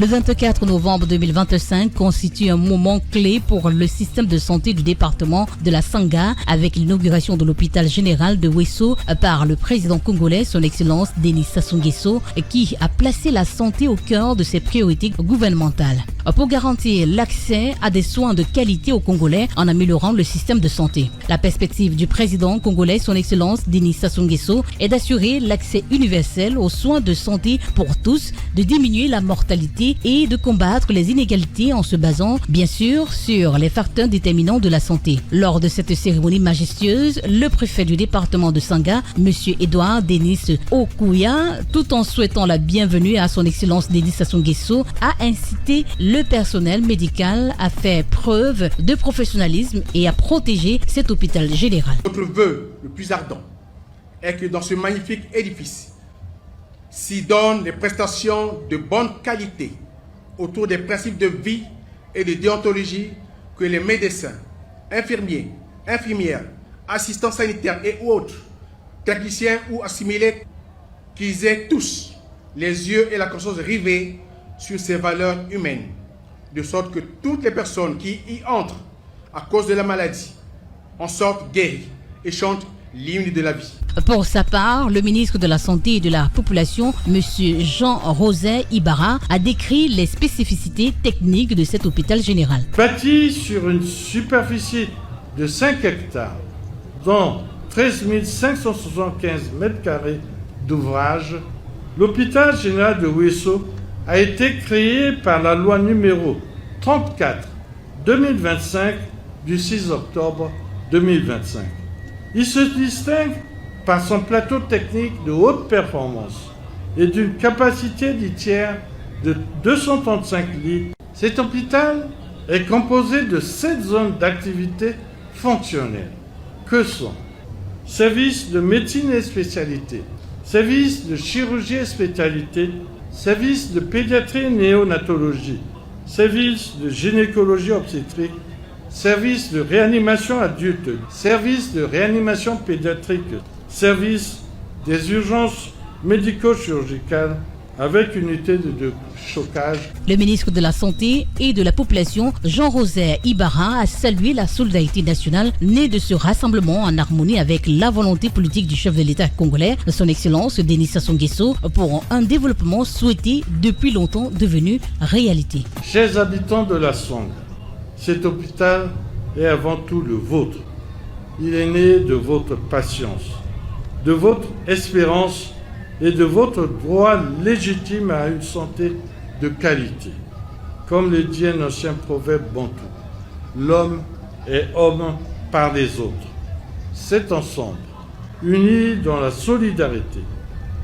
Le 24 novembre 2025 constitue un moment clé pour le système de santé du département de la Sangha avec l'inauguration de l'hôpital général de Wesso par le président congolais, son Excellence Denis Sassou Nguesso, qui a placé la santé au cœur de ses priorités gouvernementales. Pour garantir l'accès à des soins de qualité aux Congolais en améliorant le système de santé. La perspective du président congolais, son Excellence Denis Sassou Nguesso, est d'assurer l'accès universel aux soins de santé pour tous, de diminuer la mortalité et de combattre les inégalités en se basant, bien sûr, sur les facteurs déterminants de la santé. Lors de cette cérémonie majestueuse, le préfet du département de Sangha, M. Edouard Denis Okuya, tout en souhaitant la bienvenue à son Excellence Denis Sassou Nguesso, a incité le personnel médical à faire preuve de professionnalisme et à protéger cet hôpital général. Notre vœu le plus ardent est que dans ce magnifique édifice s'y donnent des prestations de bonne qualité autour des principes de vie et de déontologie que les médecins, infirmiers, infirmières, assistants sanitaires et autres, techniciens ou assimilés, qu'ils aient tous les yeux et la conscience rivés sur ces valeurs humaines, de sorte que toutes les personnes qui y entrent à cause de la maladie en sortent guéries et chantent l'hymne de la vie. Pour sa part, le ministre de la Santé et de la Population, M. Jean-José Ibarra, a décrit les spécificités techniques de cet hôpital général. Bâti sur une superficie de 5 hectares, dont 13 575 mètres carrés d'ouvrage, l'hôpital général de Wesso a été créé par la loi numéro 34/2025 du 6 octobre 2025. Il se distingue par son plateau technique de haute performance et d'une capacité litière de 235 lits. Cet hôpital est composé de 7 zones d'activité fonctionnelles, que sont services de médecine et spécialité, services de chirurgie et spécialité, services de pédiatrie et néonatologie, services de gynécologie obstétrique, services de réanimation adulte, services de réanimation pédiatrique, services des urgences médico-chirurgicales, avec unité de chocage. Le ministre de la Santé et de la Population, Jean-Rosaire Ibarra, a salué la solidarité nationale née de ce rassemblement en harmonie avec la volonté politique du chef de l'État congolais, son Excellence Denis Sassou Nguesso, pour un développement souhaité depuis longtemps devenu réalité. Chers habitants de la Songue, cet hôpital est avant tout le vôtre. Il est né de votre patience, de votre espérance et de votre droit légitime à une santé de qualité. Comme le dit un ancien proverbe bantou, l'homme est homme par les autres. C'est ensemble, unis dans la solidarité,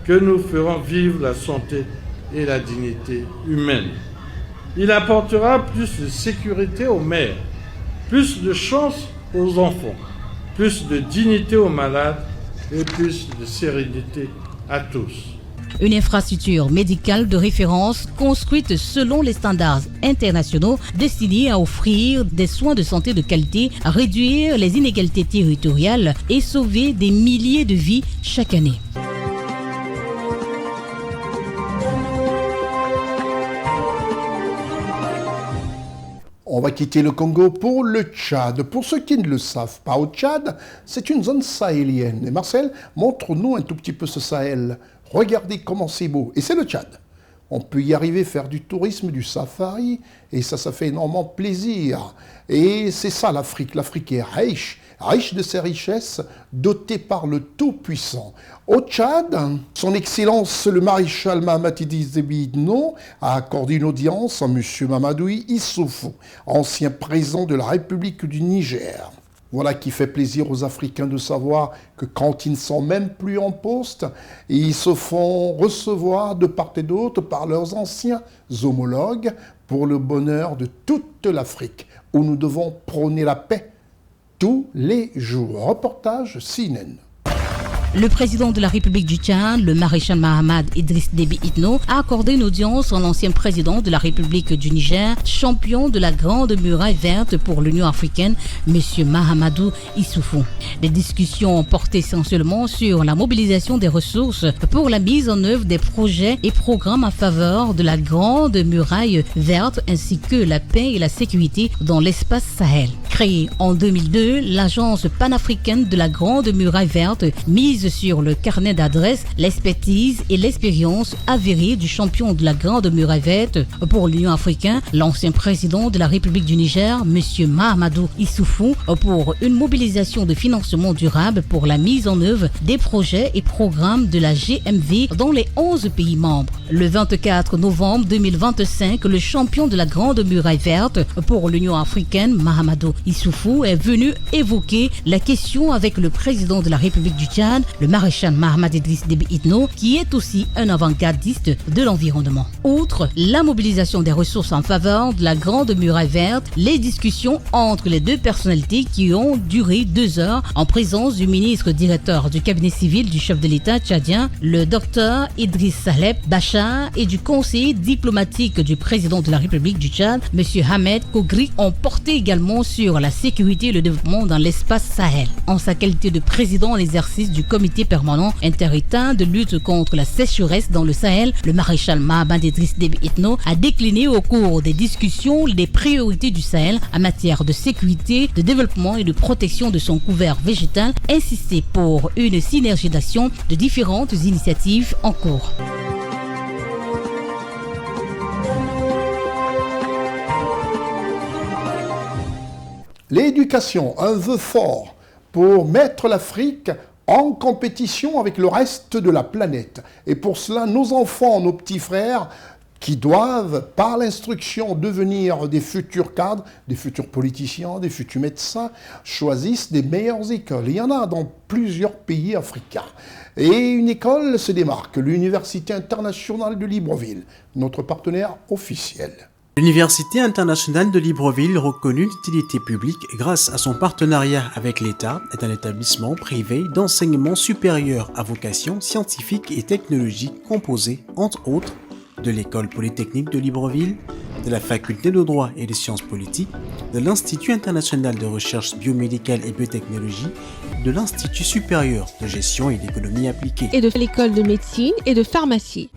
que nous ferons vivre la santé et la dignité humaine. Il apportera plus de sécurité aux mères, plus de chance aux enfants, plus de dignité aux malades et plus de sérénité à tous. Une infrastructure médicale de référence construite selon les standards internationaux destinée à offrir des soins de santé de qualité, réduire les inégalités territoriales et sauver des milliers de vies chaque année. On va quitter le Congo pour le Tchad. Pour ceux qui ne le savent pas, au Tchad, c'est une zone sahélienne. Et Marcel, montre-nous un tout petit peu ce Sahel. Regardez comment c'est beau. Et c'est le Tchad. On peut y arriver, faire du tourisme, du safari, et ça fait énormément plaisir. Et c'est ça l'Afrique. L'Afrique est riche de ses richesses, dotée par le Tout-Puissant. Au Tchad, son Excellence le maréchal Mahamat Idriss Déby Itno a accordé une audience à M. Mamadou Issoufou, ancien président de la République du Niger. Voilà qui fait plaisir aux Africains de savoir que quand ils ne sont même plus en poste, ils se font recevoir de part et d'autre par leurs anciens homologues pour le bonheur de toute l'Afrique, où nous devons prôner la paix tous les jours. Reportage CNN. Le président de la République du Tchad, le maréchal Mahamat Idriss Déby Itno, a accordé une audience à l'ancien président de la République du Niger, champion de la Grande Muraille Verte pour l'Union africaine, M. Mahamadou Issoufou. Les discussions ont porté essentiellement sur la mobilisation des ressources pour la mise en œuvre des projets et programmes en faveur de la Grande Muraille Verte ainsi que la paix et la sécurité dans l'espace Sahel. Créée en 2002, l'agence panafricaine de la Grande Muraille Verte mise sur le carnet d'adresses, l'expertise et l'expérience avérée du champion de la Grande Muraille Verte pour l'Union africaine, l'ancien président de la République du Niger, M. Mahamadou Issoufou, pour une mobilisation de financement durable pour la mise en œuvre des projets et programmes de la GMV dans les 11 pays membres. Le 24 novembre 2025, le champion de la Grande Muraille Verte pour l'Union africaine, Mahamadou Issoufou, est venu évoquer la question avec le président de la République du Tchad, le maréchal Mahamat Idriss Déby Itno, qui est aussi un avant-gardiste de l'environnement. Outre la mobilisation des ressources en faveur de la Grande Muraille Verte, les discussions entre les deux personnalités qui ont duré 2 heures en présence du ministre directeur du cabinet civil du chef de l'État tchadien, le docteur Idriss Saleb Bachar, et du conseiller diplomatique du président de la République du Tchad, M. Ahmed Kogri, ont porté également sur la sécurité et le développement dans l'espace Sahel. En sa qualité de président en exercice du comité permanent interétat de lutte contre la sécheresse dans le Sahel, le maréchal Mahamat Idriss Déby Itno a décliné au cours des discussions les priorités du Sahel en matière de sécurité, de développement et de protection de son couvert végétal, insisté pour une synergie d'action de différentes initiatives en cours. L'éducation, un vœu fort pour mettre l'Afrique en compétition avec le reste de la planète. Et pour cela, nos enfants, nos petits frères, qui doivent, par l'instruction, devenir des futurs cadres, des futurs politiciens, des futurs médecins, choisissent des meilleures écoles. Il y en a dans plusieurs pays africains. Et une école se démarque, l'Université internationale de Libreville, notre partenaire officiel. L'Université internationale de Libreville, reconnue d'utilité publique grâce à son partenariat avec l'État, est un établissement privé d'enseignement supérieur à vocation scientifique et technologique composé, entre autres, de l'École polytechnique de Libreville, de la Faculté de droit et des sciences politiques, de l'Institut international de recherche biomédicale et biotechnologie, de l'Institut supérieur de gestion et d'économie appliquée, et de l'École de médecine et de pharmacie.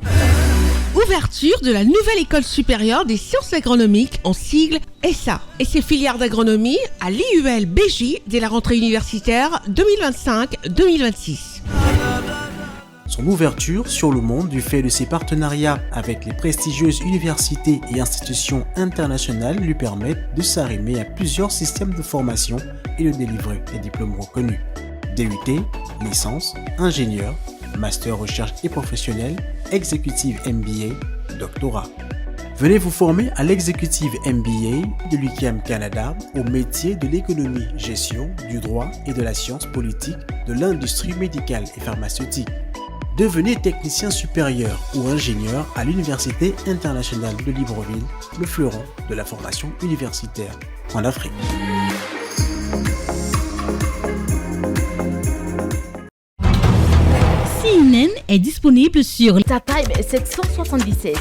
Ouverture de la nouvelle école supérieure des sciences agronomiques, en sigle ESSA, et ses filières d'agronomie à l'IUL BJ dès la rentrée universitaire 2025-2026. Son ouverture sur le monde du fait de ses partenariats avec les prestigieuses universités et institutions internationales lui permettent de s'arrimer à plusieurs systèmes de formation et de délivrer des diplômes reconnus. DUT, licence, ingénieur, master recherche et professionnel, exécutive MBA, doctorat. Venez vous former à l'exécutive MBA de l'UQAM Canada au métier de l'économie, gestion, du droit et de la science politique de l'industrie médicale et pharmaceutique. Devenez technicien supérieur ou ingénieur à l'Université internationale de Libreville, le fleuron de la formation universitaire en Afrique. CNN est disponible sur StarTime 777.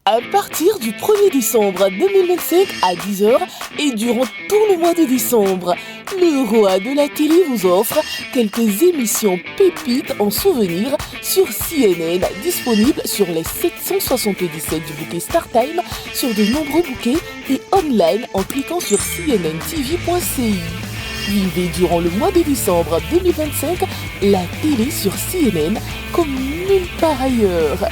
À partir du 1er décembre 2025 à 10h et durant tout le mois de décembre, le roi de la télé vous offre quelques émissions pépites en souvenir sur CNN, disponibles sur les 777 du bouquet StarTime, sur de nombreux bouquets et online en cliquant sur cnntv.ci. Vivez durant le mois de décembre 2025 la télé sur CNN comme nulle part ailleurs.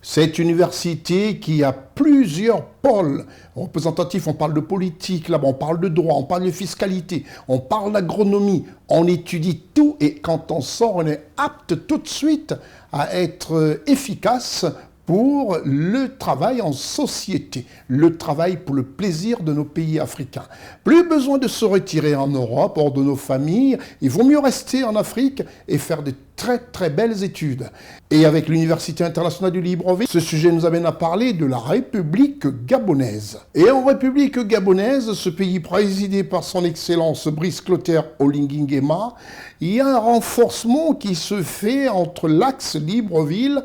Cette université qui a plusieurs pôles représentatifs, on parle de politique, là-bas on parle de droit, on parle de fiscalité, on parle d'agronomie, on étudie tout et quand on sort, on est apte tout de suite à être efficace pour le travail en société, le travail pour le plaisir de nos pays africains. Plus besoin de se retirer en Europe, hors de nos familles, il vaut mieux rester en Afrique et faire de très très belles études. Et avec l'Université internationale du Libreville, ce sujet nous amène à parler de la République gabonaise. Et en République gabonaise, ce pays présidé par son Excellence Brice Clotaire Oligui Nguema, il y a un renforcement qui se fait entre l'axe Libreville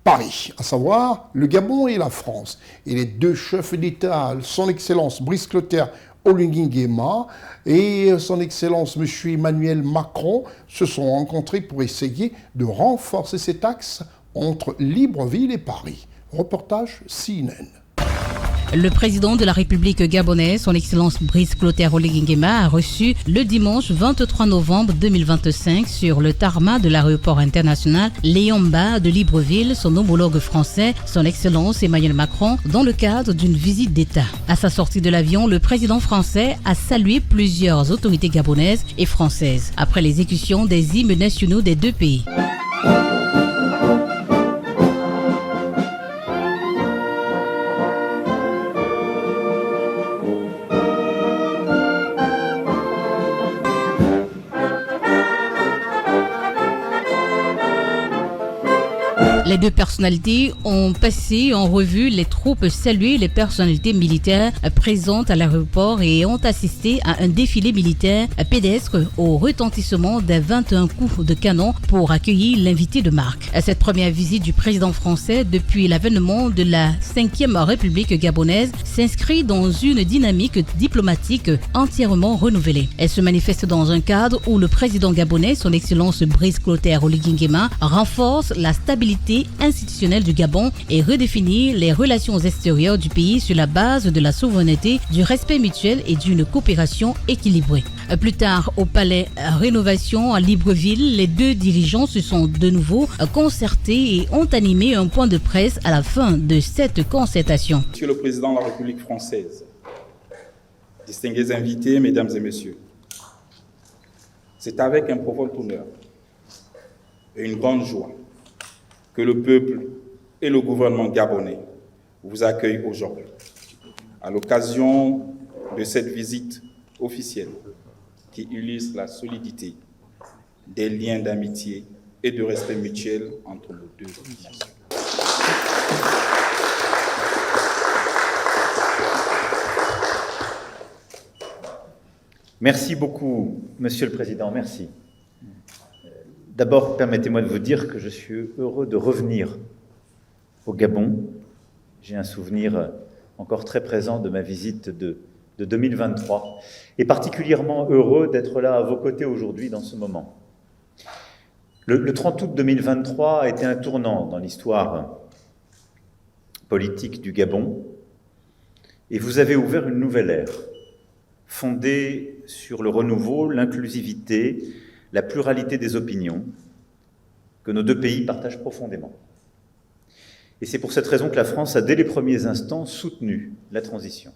Paris, à savoir le Gabon et la France. Et les deux chefs d'État, son Excellence Brice Clotaire Oligui Nguema et son Excellence M. Emmanuel Macron se sont rencontrés pour essayer de renforcer cet axe entre Libreville et Paris. Reportage CNN. Le président de la République gabonaise, son Excellence Brice Clotaire Oligui Nguema, a reçu le dimanche 23 novembre 2025 sur le tarmac de l'aéroport international Léon Mba de Libreville, son homologue français, son Excellence Emmanuel Macron, dans le cadre d'une visite d'État. À sa sortie de l'avion, le président français a salué plusieurs autorités gabonaises et françaises après l'exécution des hymnes nationaux des deux pays. Les deux personnalités ont passé en revue les troupes, salué les personnalités militaires présentes à l'aéroport et ont assisté à un défilé militaire pédestre au retentissement des 21 coups de canon pour accueillir l'invité de marque. Cette première visite du président français depuis l'avènement de la 5e République gabonaise s'inscrit dans une dynamique diplomatique entièrement renouvelée. Elle se manifeste dans un cadre où le président gabonais, son Excellence Brice Clotaire Oligui Nguema, renforce la stabilité institutionnelle du Gabon et redéfinir les relations extérieures du pays sur la base de la souveraineté, du respect mutuel et d'une coopération équilibrée. Plus tard, au palais Rénovation à Libreville, les deux dirigeants se sont de nouveau concertés et ont animé un point de presse à la fin de cette concertation. Monsieur le Président de la République française, distingués invités, mesdames et messieurs, c'est avec un profond honneur et une grande joie que le peuple et le gouvernement gabonais vous accueillent aujourd'hui. À l'occasion de cette visite officielle qui illustre la solidité des liens d'amitié et de respect mutuel entre nos deux nations. Merci beaucoup, Monsieur le Président, merci. D'abord, permettez-moi de vous dire que je suis heureux de revenir au Gabon. J'ai un souvenir encore très présent de ma visite de de 2023 et particulièrement heureux d'être là à vos côtés aujourd'hui dans ce moment. Le 30 août 2023 a été un tournant dans l'histoire politique du Gabon et vous avez ouvert une nouvelle ère fondée sur le renouveau, l'inclusivité, la pluralité des opinions que nos deux pays partagent profondément. Et c'est pour cette raison que la France a, dès les premiers instants, soutenu la transition.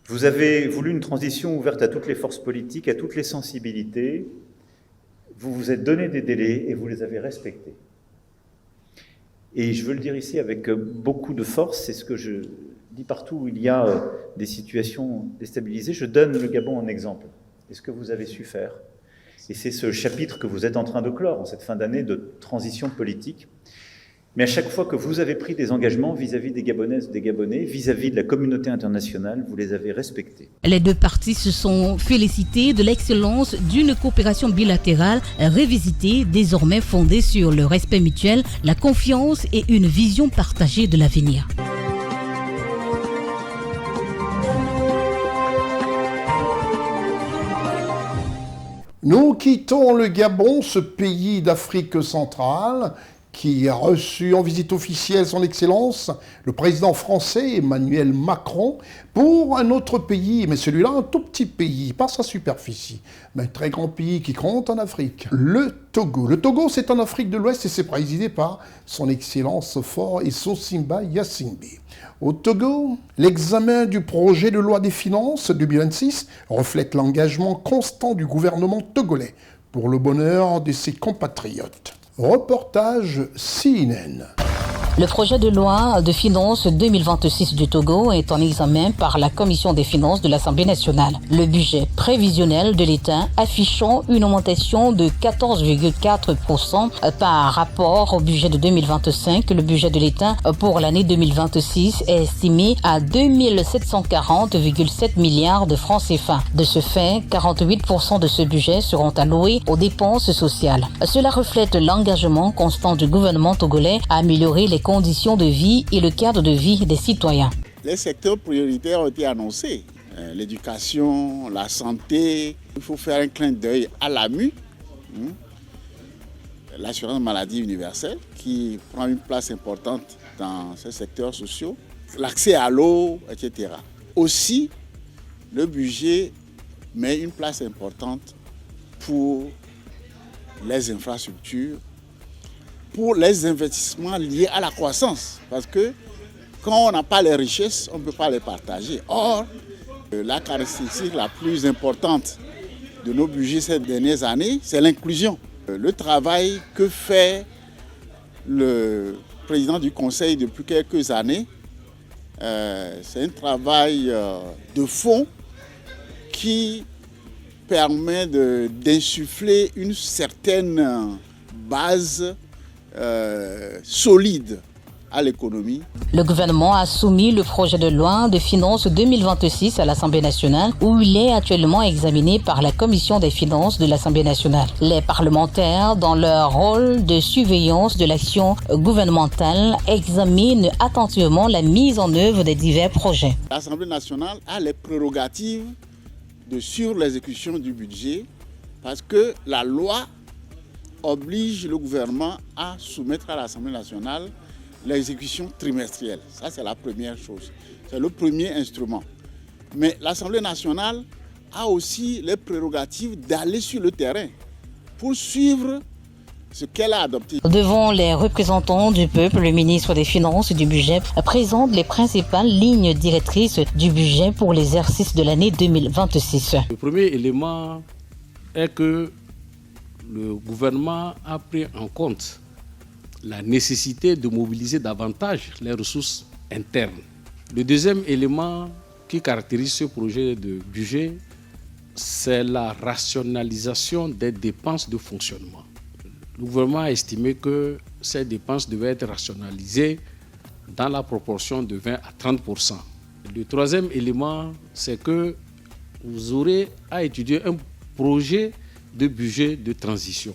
Vous avez voulu une transition ouverte à toutes les forces politiques, à toutes les sensibilités. Vous vous êtes donné des délais et vous les avez respectés. Et je veux le dire ici avec beaucoup de force, c'est ce que je dis partout où il y a des situations déstabilisées. Je donne le Gabon en exemple. Et ce que vous avez su faire. Et c'est ce chapitre que vous êtes en train de clore en cette fin d'année de transition politique. Mais à chaque fois que vous avez pris des engagements vis-à-vis des Gabonaises, des Gabonais, vis-à-vis de la communauté internationale, vous les avez respectés. Les deux parties se sont félicitées de l'excellence d'une coopération bilatérale revisitée, désormais fondée sur le respect mutuel, la confiance et une vision partagée de l'avenir. Nous quittons le Gabon, ce pays d'Afrique centrale, qui a reçu en visite officielle son Excellence, le président français Emmanuel Macron, pour un autre pays, mais celui-là un tout petit pays, pas sa superficie, mais un très grand pays qui compte en Afrique, le Togo. Le Togo, c'est en Afrique de l'Ouest et c'est présidé par son Excellence Faure Essosimba Yassimbe. Au Togo, l'examen du projet de loi des finances 2026 reflète l'engagement constant du gouvernement togolais pour le bonheur de ses compatriotes. Reportage CNN. Le projet de loi de finances 2026 du Togo est en examen par la Commission des finances de l'Assemblée nationale. Le budget prévisionnel de l'État affichant une augmentation de 14,4% par rapport au budget de 2025. Le budget de l'État pour l'année 2026 est estimé à 2740,7 milliards de francs CFA. De ce fait, 48% de ce budget seront alloués aux dépenses sociales. Cela reflète l'engagement constant du gouvernement togolais à améliorer les conditions de vie et le cadre de vie des citoyens. Les secteurs prioritaires ont été annoncés. L'éducation, la santé. Il faut faire un clin d'œil à l'AMU, l'assurance maladie universelle, qui prend une place importante dans ces secteurs sociaux. L'accès à l'eau, etc. Aussi, le budget met une place importante pour les infrastructures, pour les investissements liés à la croissance. Parce que quand on n'a pas les richesses, on ne peut pas les partager. Or, la caractéristique la plus importante de nos budgets ces dernières années, c'est l'inclusion. Le travail que fait le président du Conseil depuis quelques années, c'est un travail de fond qui permet d'insuffler une certaine base solide à l'économie. Le gouvernement a soumis le projet de loi de finances 2026 à l'Assemblée nationale où il est actuellement examiné par la Commission des finances de l'Assemblée nationale. Les parlementaires, dans leur rôle de surveillance de l'action gouvernementale, examinent attentivement la mise en œuvre des divers projets. L'Assemblée nationale a les prérogatives de suivre l'exécution du budget parce que la loi oblige le gouvernement à soumettre à l'Assemblée nationale l'exécution trimestrielle. Ça, c'est la première chose. C'est le premier instrument. Mais l'Assemblée nationale a aussi les prérogatives d'aller sur le terrain pour suivre ce qu'elle a adopté. Devant les représentants du peuple, le ministre des Finances et du Budget présente les principales lignes directrices du budget pour l'exercice de l'année 2026. Le premier élément est que le gouvernement a pris en compte la nécessité de mobiliser davantage les ressources internes. Le deuxième élément qui caractérise ce projet de budget, c'est la rationalisation des dépenses de fonctionnement. Le gouvernement a estimé que ces dépenses devaient être rationalisées dans la proportion de 20 à 30%. Le troisième élément, c'est que vous aurez à étudier un projet de budget de transition.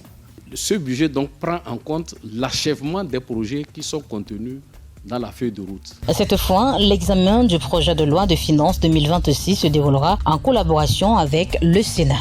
Ce budget donc prend en compte l'achèvement des projets qui sont contenus dans la feuille de route. Cette fois, l'examen du projet de loi de finances 2026 se déroulera en collaboration avec le Sénat.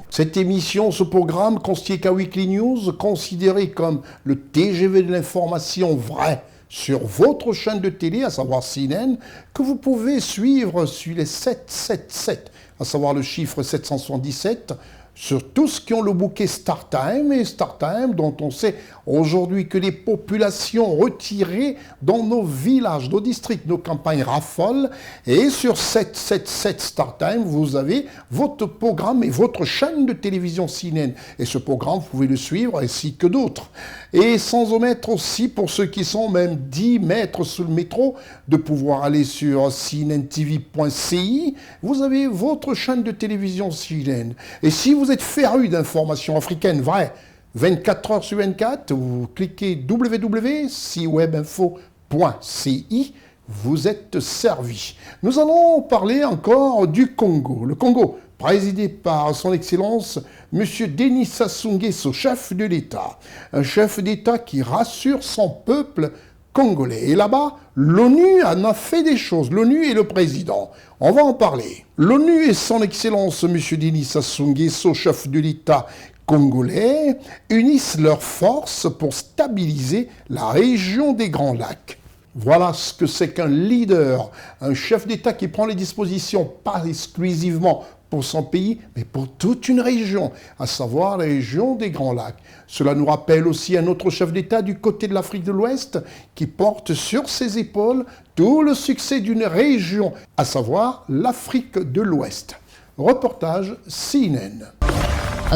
Cette émission, ce programme constitué qu'à Weekly News, considéré comme le TGV de l'information vraie sur votre chaîne de télé, à savoir CNN, que vous pouvez suivre sur les 777, à savoir le chiffre 777, sur tous qui ont le bouquet StarTime, et StarTime dont on sait aujourd'hui que les populations retirées dans nos villages, nos districts, nos campagnes raffolent. Et sur 777 StarTime, vous avez votre programme et votre chaîne de télévision CNN. Et ce programme, vous pouvez le suivre ainsi que d'autres. Et sans omettre aussi, pour ceux qui sont même 10 mètres sous le métro, de pouvoir aller sur cnntv.ci, vous avez votre chaîne de télévision CNN. Et si vous êtes féru d'informations africaines vraies, 24 heures sur 24, vous cliquez www.ciwebinfo.ci, vous êtes servi. Nous allons parler encore du Congo. Le Congo, présidé par son Excellence, M. Denis Sassou Nguesso, chef de l'État. Un chef d'État qui rassure son peuple congolais. Et là-bas, l'ONU en a fait des choses. L'ONU et le président. On va en parler. L'ONU et son Excellence, M. Denis Sassou Nguesso, chef de l'État congolais, unissent leurs forces pour stabiliser la région des Grands Lacs. Voilà ce que c'est qu'un leader, un chef d'État qui prend les dispositions, pas exclusivement pour son pays, mais pour toute une région, à savoir la région des Grands Lacs. Cela nous rappelle aussi un autre chef d'État du côté de l'Afrique de l'Ouest qui porte sur ses épaules tout le succès d'une région, à savoir l'Afrique de l'Ouest. Reportage CNN.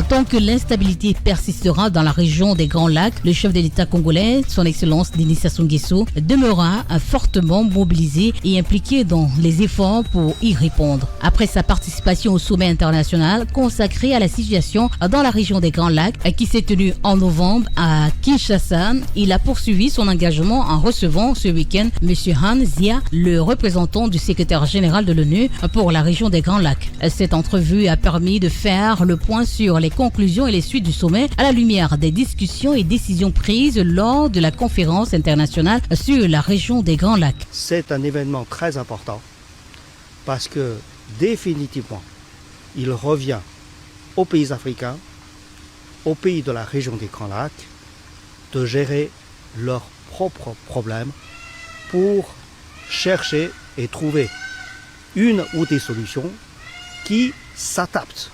Tant que l'instabilité persistera dans la région des Grands Lacs, le chef de l'État congolais, son Excellence Denis Sassou Nguesso, demeurera fortement mobilisé et impliqué dans les efforts pour y répondre. Après sa participation au sommet international consacré à la situation dans la région des Grands Lacs, qui s'est tenu en novembre à Kinshasa, il a poursuivi son engagement en recevant ce week-end M. Han Zia, le représentant du secrétaire général de l'ONU pour la région des Grands Lacs. Cette entrevue a permis de faire le point sur les conclusions et les suites du sommet à la lumière des discussions et décisions prises lors de la conférence internationale sur la région des Grands Lacs. C'est un événement très important parce que définitivement, il revient aux pays africains, aux pays de la région des Grands Lacs, de gérer leurs propres problèmes pour chercher et trouver une ou des solutions qui s'adaptent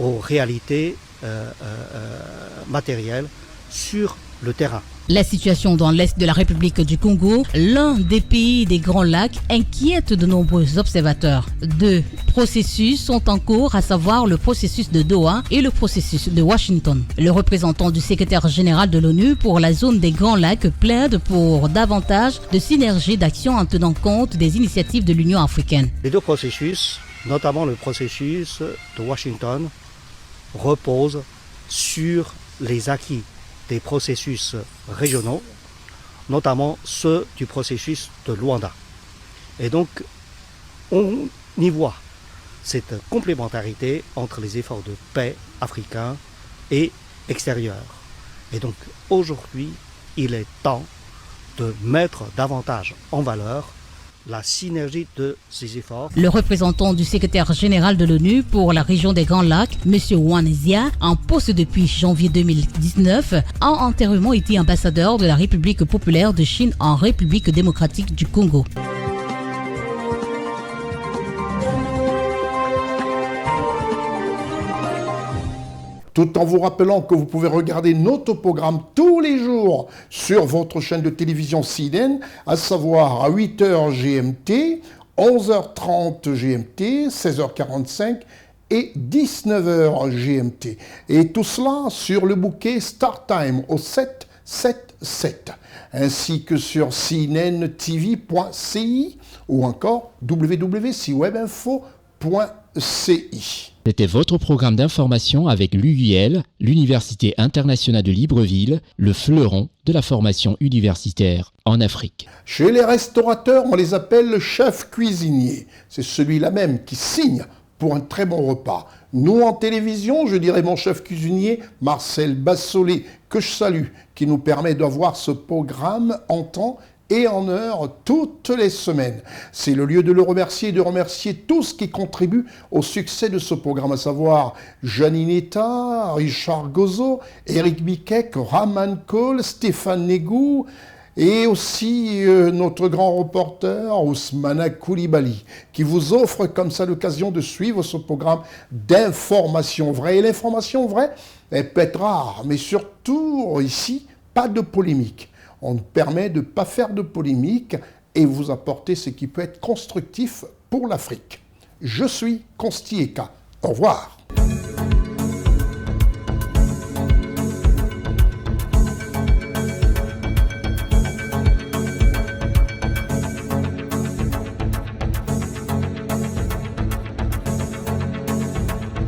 aux réalités matérielles sur le terrain. La situation dans l'est de la République du Congo, l'un des pays des Grands Lacs, inquiète de nombreux observateurs. Deux processus sont en cours, à savoir le processus de Doha et le processus de Washington. Le représentant du secrétaire général de l'ONU pour la zone des Grands Lacs plaide pour davantage de synergie d'action en tenant compte des initiatives de l'Union africaine. Les deux processus, notamment le processus de Washington, repose sur les acquis des processus régionaux, notamment ceux du processus de Luanda. Et donc, on y voit cette complémentarité entre les efforts de paix africains et extérieurs. Et donc, aujourd'hui, il est temps de mettre davantage en valeur la synergie de ces efforts. Le représentant du secrétaire général de l'ONU pour la région des Grands Lacs, M. Han Zia, en poste depuis janvier 2019, a antérieurement été ambassadeur de la République populaire de Chine en République démocratique du Congo. Tout en vous rappelant que vous pouvez regarder notre programme tous les jours sur votre chaîne de télévision CNN, à savoir à 8h GMT, 11h30 GMT, 16h45 et 19h GMT. Et tout cela sur le bouquet StarTime au 777, ainsi que sur cnntv.ci ou encore www.ciwebinfo.ci. C'était votre programme d'information avec l'UIL, l'Université internationale de Libreville, le fleuron de la formation universitaire en Afrique. Chez les restaurateurs, on les appelle le chef cuisinier. C'est celui-là même qui signe pour un très bon repas. Nous, en télévision, je dirais mon chef cuisinier, Marcel Bassolé, que je salue, qui nous permet d'avoir ce programme en temps et en heure toutes les semaines. C'est le lieu de le remercier et de remercier tous qui contribuent au succès de ce programme, à savoir Janine Eta, Richard Gozo, Eric Biquek, Raman Cole, Stéphane Négou, et aussi notre grand reporter Ousmana Koulibaly, qui vous offre comme ça l'occasion de suivre ce programme d'information vraie. Et l'information vraie, elle peut être rare, mais surtout ici, pas de polémique. On nous permet de ne pas faire de polémique et vous apporter ce qui peut être constructif pour l'Afrique. Je suis Consti Eka. Au revoir.